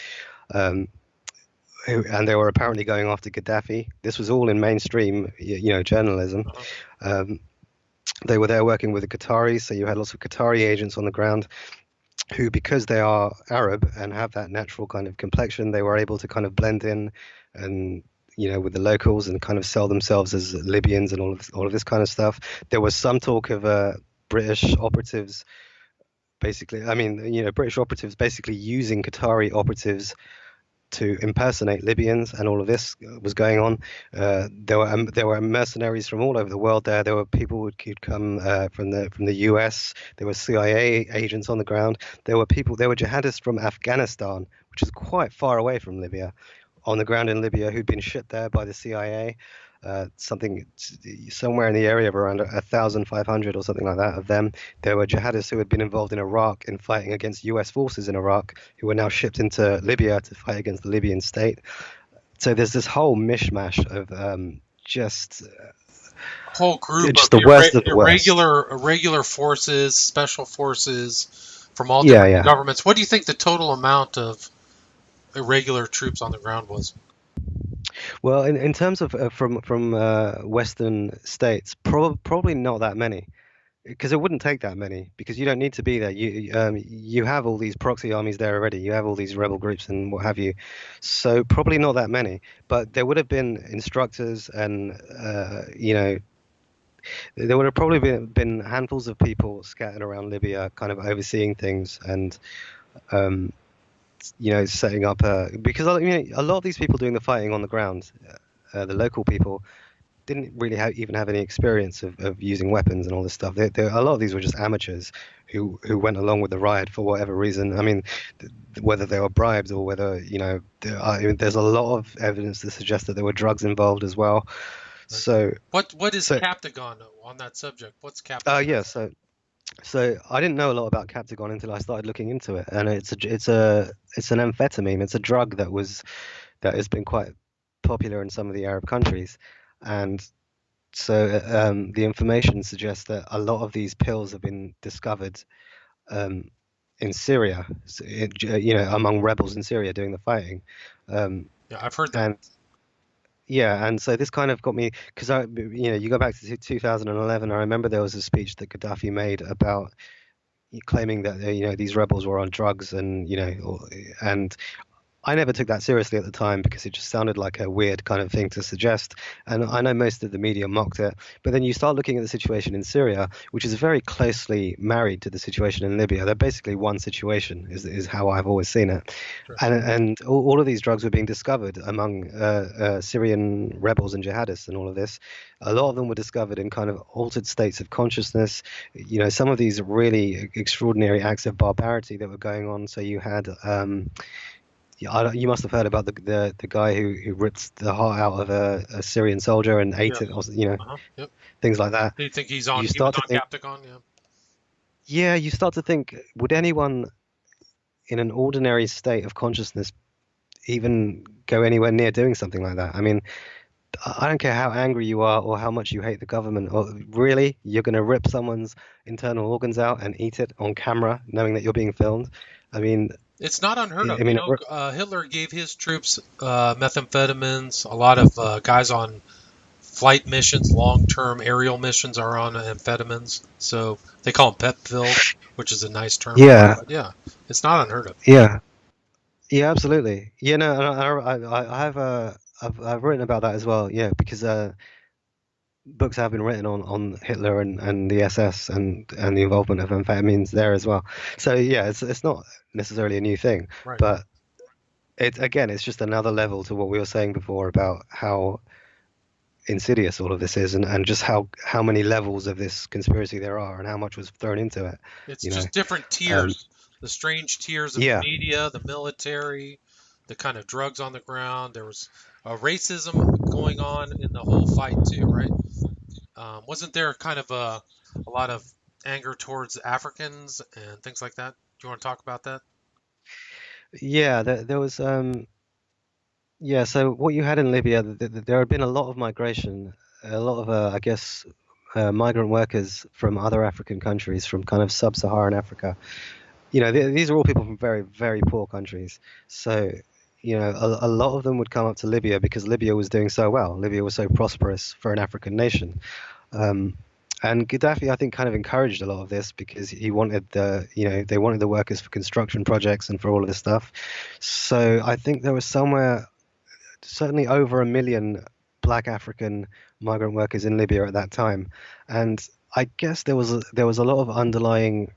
And they were apparently going after Gaddafi. This was all in mainstream, journalism. They were there working with the Qataris, so you had lots of Qatari agents on the ground who, because they are Arab and have that natural kind of complexion, they were able to kind of blend in and with the locals and kind of sell themselves as Libyans and all of this kind of stuff. There was some talk of British operatives, basically. I mean, British operatives basically using Qatari operatives to impersonate Libyans, and all of this was going on. There were mercenaries from all over the world there. There were people who'd come from the US. There were CIA agents on the ground. There were jihadists from Afghanistan, which is quite far away from Libya, on the ground in Libya, who'd been shipped there by the CIA. Somewhere in the area of around 1,500 or something like that of them. There were jihadists who had been involved in Iraq in fighting against US forces in Iraq, who were now shipped into Libya to fight against the Libyan state. So there's this whole mishmash of just Whole group just of the worst of the worst. irregular forces, special forces from all Yeah, different yeah. governments. What do you think the total amount of irregular troops on the ground was? Well, in terms of from Western states, probably not that many. Because it wouldn't take that many, because you don't need to be there. You have all these proxy armies there already. You have all these rebel groups and what have you. So probably not that many, but there would have been instructors, and there would have probably been handfuls of people scattered around Libya, kind of overseeing things, and um, setting up because a lot of these people doing the fighting on the ground, the local people, didn't really even have any experience of using weapons and all this stuff. A lot of these were just amateurs who went along with the riot for whatever reason. I mean, whether they were bribed or whether, there's a lot of evidence to suggest that there were drugs involved as well. So what is Captagon on that subject? What's Captagon? yeah, so I didn't know a lot about Captagon until I started looking into it, and it's an amphetamine. It's a drug that has been quite popular in some of the Arab countries, and so the information suggests that a lot of these pills have been discovered in Syria, among rebels in Syria doing the fighting. Yeah, I've heard that. And so this kind of got me, because you go back to 2011. I remember there was a speech that Gaddafi made about claiming that these rebels were on drugs, and and I never took that seriously at the time because it just sounded like a weird kind of thing to suggest. And I know most of the media mocked it. But then you start looking at the situation in Syria, which is very closely married to the situation in Libya. They're basically one situation, is how I've always seen it. Sure. And all of these drugs were being discovered among Syrian rebels and jihadists and all of this. A lot of them were discovered in kind of altered states of consciousness. Some of these really extraordinary acts of barbarity that were going on. So you had... you must have heard about the guy who ripped the heart out of a Syrian soldier and ate it, or, Yep. things like that. Do you think he was on Captagon? Yeah. Yeah, you start to think, would anyone in an ordinary state of consciousness even go anywhere near doing something like that? I mean, I don't care how angry you are or how much you hate the government. Or really, you're going to rip someone's internal organs out and eat it on camera, knowing that you're being filmed? I mean... It's not unheard of. I mean, Hitler gave his troops methamphetamines. A lot of guys on flight missions, long-term aerial missions, are on amphetamines. So they call them pep pills, which is a nice term. Yeah. But yeah, it's not unheard of. Yeah. Yeah, absolutely. Yeah, no, I've written about that as well. Yeah, because books have been written on Hitler and the SS and the involvement of amphetamines there as well. So yeah, it's not necessarily a new thing, Right. but it's just another level to what we were saying before about how insidious all of this is, and just how many levels of this conspiracy there are and how much was thrown into it. It's just different tiers. The strange tiers of the media, the military, the kind of drugs on the ground. There was racism going on in the whole fight too, right? Wasn't there kind of a lot of anger towards Africans and things like that? Do you want to talk about that? Yeah, there was yeah. So what you had in Libya, there had been a lot of migration, a lot of I guess migrant workers from other African countries, from kind of sub-Saharan Africa. These are all people from very, very poor countries. So, a lot of them would come up to Libya because Libya was doing so well. Libya was so prosperous for an African nation. And Gaddafi, I think, kind of encouraged a lot of this because he wanted they wanted the workers for construction projects and for all of this stuff. So I think there was certainly over 1 million Black African migrant workers in Libya at that time. And I guess there was a lot of underlying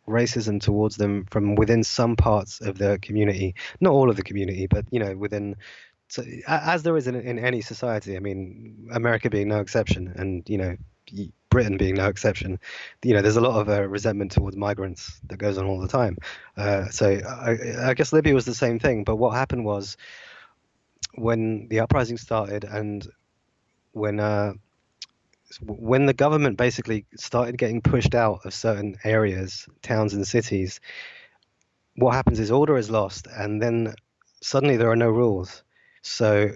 racism towards them from within some parts of the community, not all of the community, but within. So, as there is in any society, I mean, America being no exception, and Britain being no exception, there's a lot of resentment towards migrants that goes on all the time. So I guess Libya was the same thing, but what happened was when the uprising started and when when the government basically started getting pushed out of certain areas, towns and cities, what happens is order is lost, and then suddenly there are no rules. So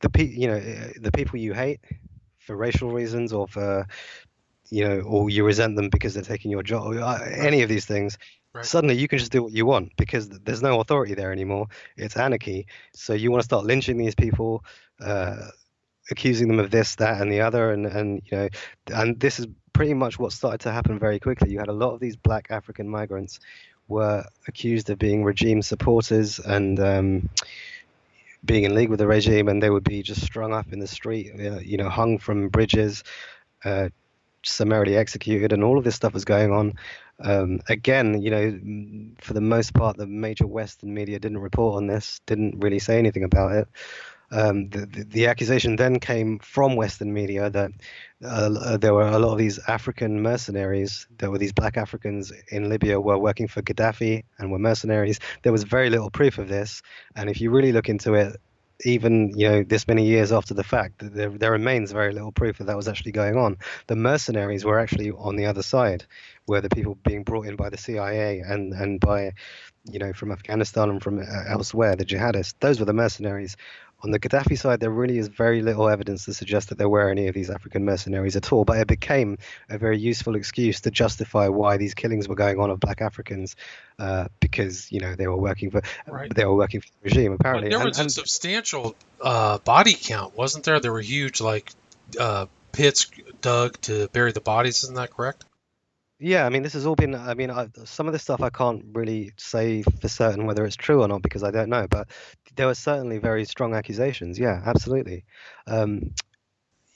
the people you hate for racial reasons or for or you resent them because they're taking your job, any of these things, Right. suddenly you can just do what you want because there's no authority there anymore. It's anarchy. So you want to start lynching these people, accusing them of this, that, and the other, and this is pretty much what started to happen very quickly. You had a lot of these black African migrants were accused of being regime supporters and being in league with the regime, and they would be just strung up in the street, hung from bridges, summarily executed, and all of this stuff was going on. Again, for the most part, the major Western media didn't report on this, didn't really say anything about it. The accusation then came from Western media that there were a lot of these African mercenaries. There were these black Africans in Libya were working for Gaddafi and were mercenaries. There was very little proof of this, and if you really look into it, even this many years after the fact, there remains very little proof that was actually going on. The mercenaries were actually on the other side, were the people being brought in by the CIA and by from Afghanistan and from elsewhere, the jihadists. Those were the mercenaries. On the Gaddafi side, there really is very little evidence to suggest that there were any of these African mercenaries at all, but it became a very useful excuse to justify why these killings were going on of black Africans, because they were working for Right. the regime apparently. Well, there was a substantial body count, wasn't there? There were huge pits dug to bury the bodies. Isn't that correct? Yeah, I mean, this has all been. I mean, some of this stuff I can't really say for certain whether it's true or not because I don't know. But there were certainly very strong accusations. Yeah, absolutely. Um,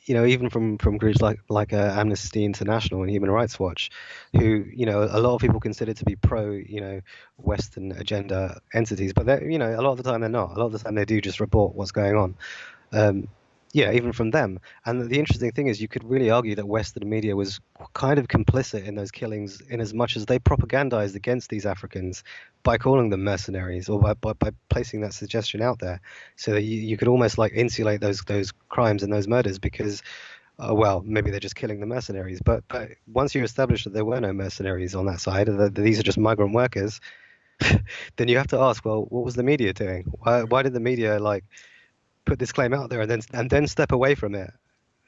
even from groups like Amnesty International and Human Rights Watch, who a lot of people consider to be pro Western agenda entities, but they're a lot of the time they're not. A lot of the time they do just report what's going on. Yeah, even from them. And the interesting thing is you could really argue that Western media was kind of complicit in those killings in as much as they propagandized against these Africans by calling them mercenaries or by placing that suggestion out there so that you could almost like insulate those crimes and those murders because, well, maybe they're just killing the mercenaries. But once you establish that there were no mercenaries on that side, that these are just migrant workers, then you have to ask, well, what was the media doing? Why did the media put this claim out there and then step away from it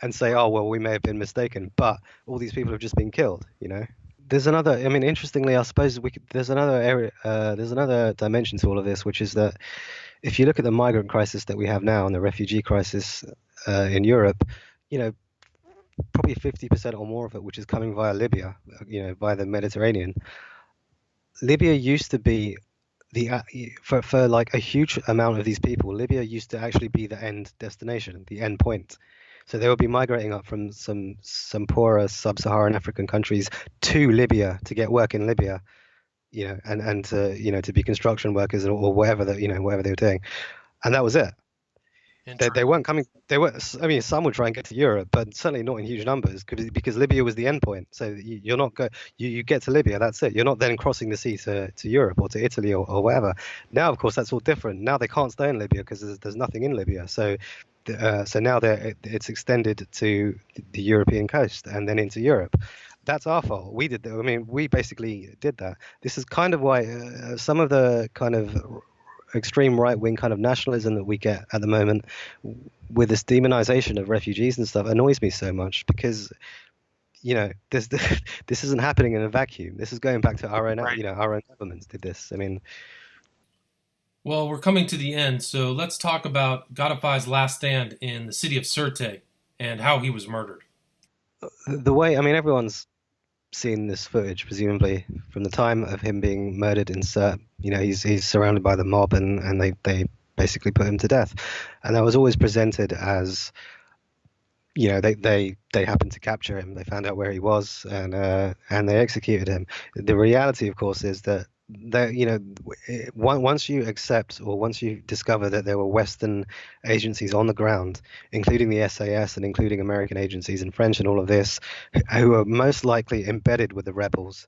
and say, oh, well, we may have been mistaken, but all these people have just been killed, There's another, I mean, interestingly, I suppose there's another area, there's another dimension to all of this, which is that if you look at the migrant crisis that we have now and the refugee crisis in Europe, probably 50% or more of it, which is coming via Libya, via the Mediterranean. Libya used to be for like a huge amount of these people, Libya used to actually be the end destination, the end point. So they would be migrating up from some poorer sub-Saharan African countries to Libya to get work in Libya, and to be construction workers or whatever whatever they were doing, and that was it. They weren't coming. They were. I mean, some would try and get to Europe, but certainly not in huge numbers, because Libya was the end point. So you're not you get to Libya, that's it. You're not then crossing the sea to Europe or to Italy or wherever. Now, of course, that's all different. Now they can't stay in Libya because there's nothing in Libya. So now it's extended to the European coast and then into Europe. That's our fault. We did that. I mean, we basically did that. This is kind of why some of the kind of extreme right-wing kind of nationalism that we get at the moment with this demonization of refugees and stuff annoys me so much because this isn't happening in a vacuum. This is going back to our own our own governments did this. I mean, well, we're coming to the end, so let's talk about Gaddafi's last stand in the city of Sirte and how he was murdered. The way, I mean, everyone's seen this footage, presumably, from the time of him being murdered in Sirte. He's surrounded by the mob and they basically put him to death. And that was always presented as they happened to capture him. They found out where he was, and they executed him. The reality, of course, is that once you accept or once you discover that there were Western agencies on the ground, including the SAS and including American agencies and French and all of this, who are most likely embedded with the rebels,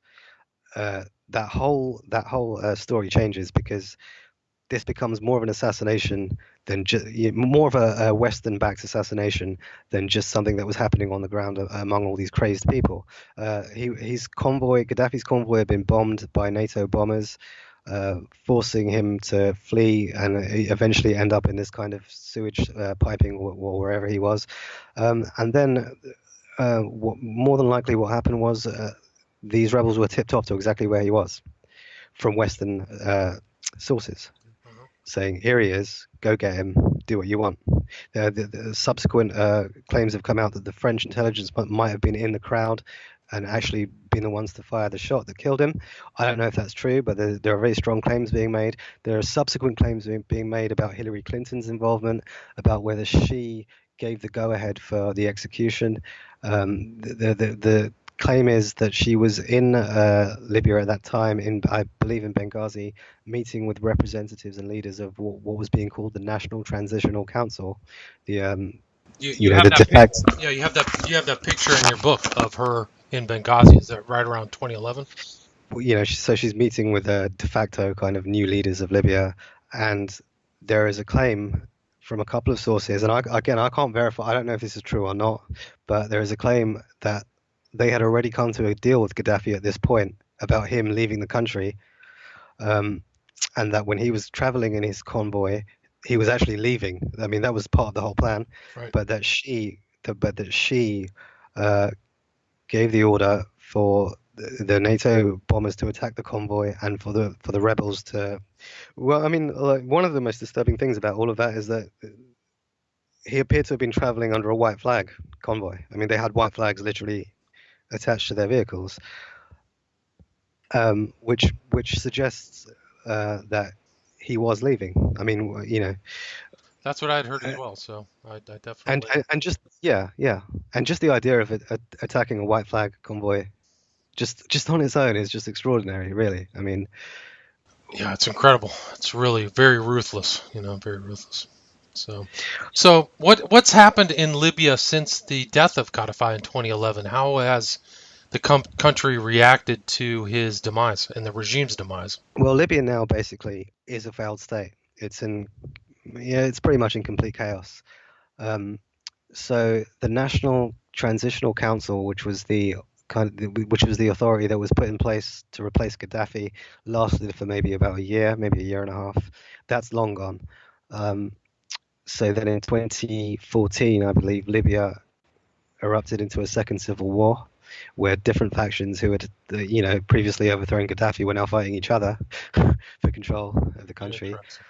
that whole story changes, because this becomes more of an assassination than just more of a Western-backed assassination than just something that was happening on the ground among all these crazed people. Gaddafi's convoy, had been bombed by NATO bombers, forcing him to flee and eventually end up in this kind of sewage piping or wherever he was. And then, more than likely, what happened was these rebels were tipped off to exactly where he was from Western sources, saying, "Here he is, go get him, do what you want." The subsequent claims have come out that the French intelligence might have been in the crowd and actually been the ones to fire the shot that killed him. I don't know if that's true, but there are very strong claims being made. There are subsequent claims being made about Hillary Clinton's involvement, about whether she gave the go-ahead for the execution. The claim is that she was in Libya at that time, I believe in Benghazi, meeting with representatives and leaders of what was being called the National Transitional Council. The You have the that de facto, yeah, you have that picture in your book of her in Benghazi. Is that right around 2011? so she's meeting with de facto kind of new leaders of Libya, and there is a claim from a couple of sources, and I can't verify. I don't know if this is true or not, but there is a claim that they had already come to a deal with Gaddafi at this point about him leaving the country, and that when he was traveling in his convoy, he was actually leaving. I mean, that was part of the whole plan, Right. but that she uh, gave the order for the NATO bombers to attack the convoy and for the rebels to. Well, I mean, like, one of the most disturbing things about all of that is that he appeared to have been traveling under a white flag convoy. I mean, they had white flags literally attached to their vehicles, which suggests that he was leaving. I mean, That's what I had heard as uh, well. So I and definitely. and just yeah, and just the idea of attacking a white flag convoy, just on its own, is just extraordinary, really. I mean, Yeah, it's incredible. It's really very ruthless. Very ruthless. So what's happened in Libya since the death of Gaddafi in 2011? How has the country reacted to his demise and the regime's demise? well, Libya now basically is a failed state. It's pretty much in complete chaos. Um, so the National Transitional Council, which was the authority that was put in place to replace Gaddafi, lasted for maybe about a year, maybe a year and a half. That's long gone. Um, so then in 2014, I believe, Libya erupted into a second civil war, where different factions who had, previously overthrown Gaddafi were now fighting each other for control of the country. Interesting.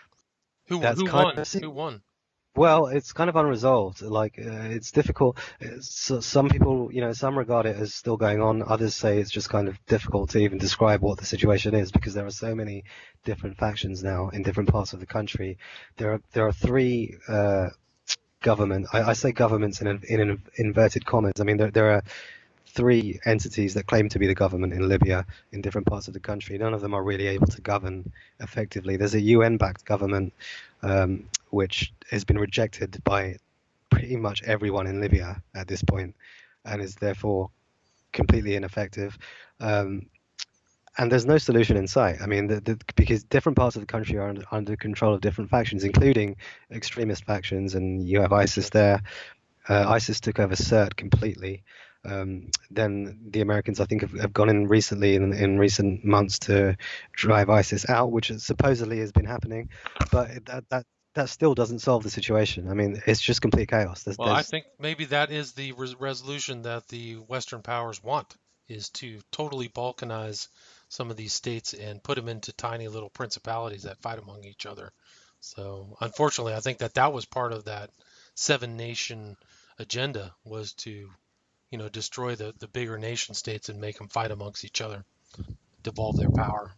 Who That's who kind won? of Who won? Well, it's kind of unresolved. Like, it's difficult. Some people, some regard it as still going on. Others say it's just kind of difficult to even describe what the situation is, because there are so many different factions now in different parts of the country. There are three government. I say governments in inverted commas. I mean, there are three entities that claim to be the government in Libya in different parts of the country. None of them are really able to govern effectively. There's a UN-backed government, which has been rejected by pretty much everyone in Libya at this point, and is therefore completely ineffective. And there's no solution in sight. I mean, because different parts of the country are under control of different factions, including extremist factions, and you have ISIS there. ISIS took over Sirte completely. Then the Americans, I think, have gone in recently in recent months to drive ISIS out, which supposedly has been happening, but that still doesn't solve the situation. I mean, it's just complete chaos. Well, I think maybe that is the resolution that the Western powers want, is to totally balkanize some of these states and put them into tiny little principalities that fight among each other. So, unfortunately, I think that was part of that seven nation agenda, was to, destroy the bigger nation states and make them fight amongst each other, devolve their power.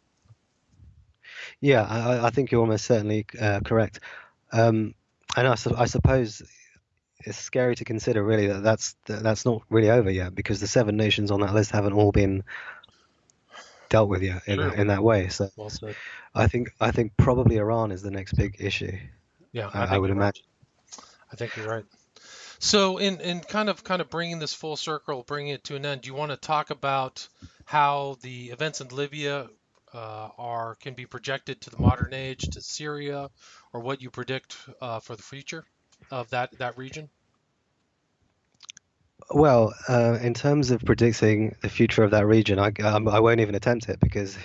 Yeah, I think you're almost certainly correct. And I suppose it's scary to consider really that's not really over yet, because the 7 nations on that list haven't all been dealt with yet in True. that way. So Well said. I think probably Iran is the next big issue. Yeah, I I think would you're right. imagine. I think you're right. So in kind of bringing this full circle, bringing it to an end, do you want to talk about how the events in Libya are can be projected to the modern age, to Syria, or what you predict for the future of that region? Well, in terms of predicting the future of that region, I won't even attempt it, because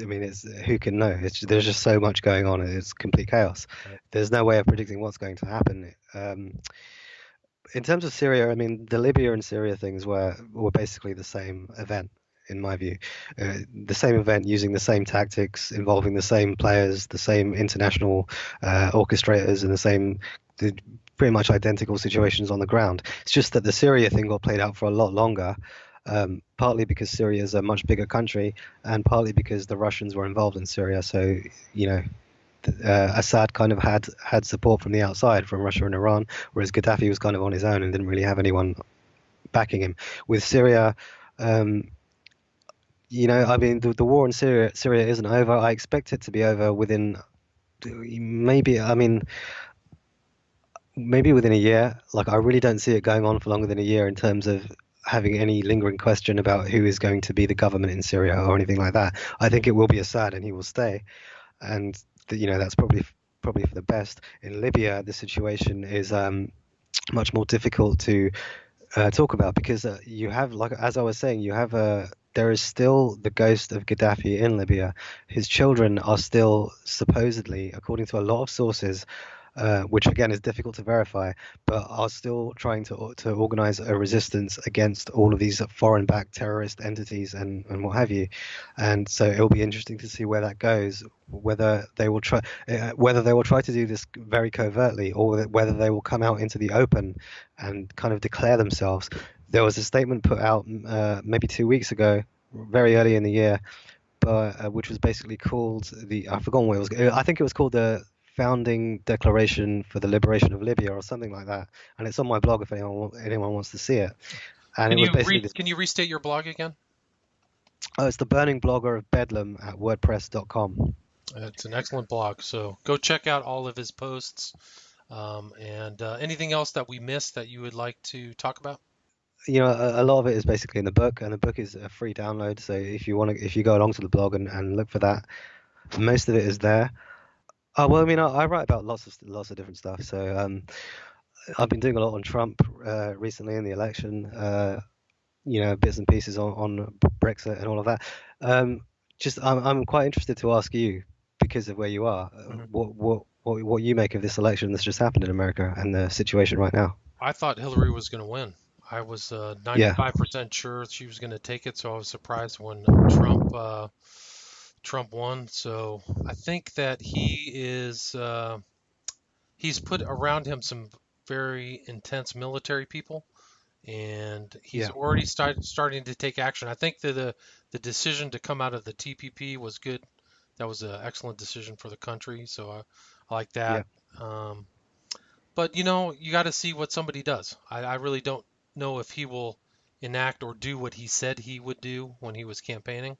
I mean, it's who can know? There's just so much going on. It's complete chaos. Right. There's no way of predicting what's going to happen. In terms of Syria, I mean, the Libya and Syria things were basically the same event, in my view. The same event, using the same tactics, involving the same players, the same international orchestrators, and the pretty much identical situations on the ground. It's just that the Syria thing got played out for a lot longer. Partly because Syria is a much bigger country, and partly because the Russians were involved in Syria. So, you know, Assad kind of had support from the outside, from Russia and Iran, whereas Gaddafi was kind of on his own and didn't really have anyone backing him. With Syria, um, I mean, the war in Syria isn't over. I expect it to be over within maybe, I mean, maybe within a year. Like, I really don't see it going on for longer than a year in terms of having any lingering question about who is going to be the government in Syria or anything like that. I think it will be Assad, and he will stay. And that's probably for the best. In Libya, the situation is much more difficult to talk about, because you have, like as I was saying, there is still the ghost of Gaddafi in Libya. His children are still supposedly, according to a lot of sources, which again is difficult to verify, but are still trying to organize a resistance against all of these foreign-backed terrorist entities and what have you. And so it will be interesting to see where that goes, whether they will try to do this very covertly, or whether they will come out into the open and kind of declare themselves. There was a statement put out maybe 2 weeks ago, very early in the year, but which was basically called I forgot what it was. I think it was called the Founding Declaration for the Liberation of Libya, or something like that. And it's on my blog if anyone wants to see it. And it Can was you basically this. can you restate your blog again? Oh, it's the Burning Blogger of Bedlam at WordPress.com. It's an excellent blog, so go check out all of his posts. And anything else that we missed that you would like to talk about? A lot of it is basically in the book, and the book is a free download. So if you go along to the blog and look for that, most of it is there. Oh, well, I mean, I write about lots of different stuff. So I've been doing a lot on Trump recently in the election. Bits and pieces on Brexit and all of that. Um, I'm quite interested to ask you, because of where you are, Mhm. what you make of this election that's just happened in America and the situation right now. I thought Hillary was going to win. I was Yeah, 95% sure she was going to take it, so I was surprised when Trump won. So I think that he's put around him some very intense military people, and he's yeah, already starting to take action. I think that the decision to come out of the TPP was good. That was an excellent decision for the country, so I like yeah. that. Um, but you got to see what somebody does. I really don't know if he will enact or do what he said he would do when he was campaigning.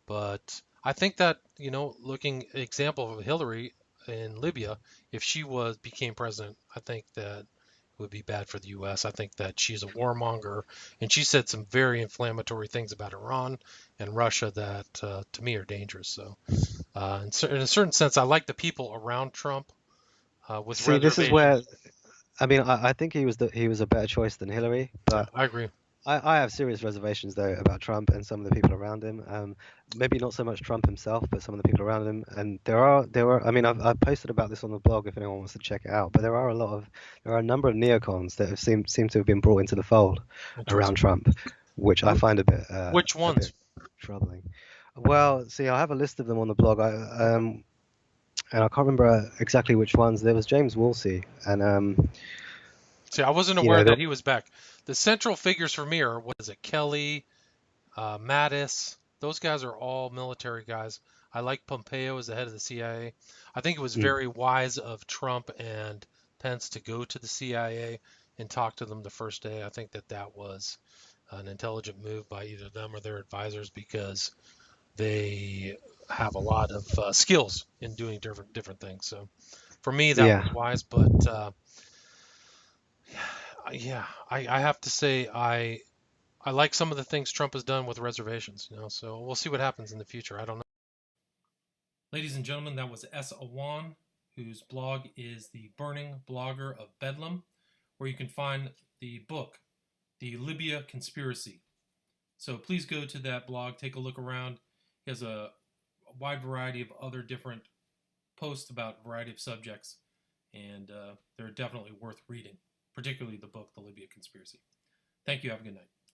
But I think that, looking example of Hillary in Libya, if she became president, I think that it would be bad for the U.S. I think that she's a warmonger, and she said some very inflammatory things about Iran and Russia that, to me, are dangerous. So, in a certain sense, I like the people around Trump with See, this is where, reservations. I mean, I think he was a better choice than Hillary, Yeah, but I agree. I have serious reservations though about Trump and some of the people around him. Maybe not so much Trump himself, but some of the people around him. And there are. I mean, I've posted about this on the blog if anyone wants to check it out. But there are a number of neocons that seem to have been brought into the fold around Interesting. Trump, which I find Which a bit ones? troubling. Well, see, I have a list of them on the blog. And I can't remember exactly which ones. There was James Woolsey, and See, I wasn't you aware know, that he was back. The central figures for me are, what is it, Kelly, Mattis. Those guys are all military guys. I like Pompeo as the head of the CIA. I think it was mm, very wise of Trump and Pence to go to the CIA and talk to them the first day. I think that was an intelligent move by either them or their advisors, because they have a lot of skills in doing different things. So for me, that was Yeah. wise. But yeah, I have to say I like some of the things Trump has done with reservations. So we'll see what happens in the future. I don't know. Ladies and gentlemen, that was S. Awan, whose blog is the Burning Blogger of Bedlam, where you can find the book, The Libya Conspiracy. So please go to that blog, take a look around. He has a wide variety of other different posts about a variety of subjects, and they're definitely worth reading, particularly the book, The Libya Conspiracy. Thank you. Have a good night.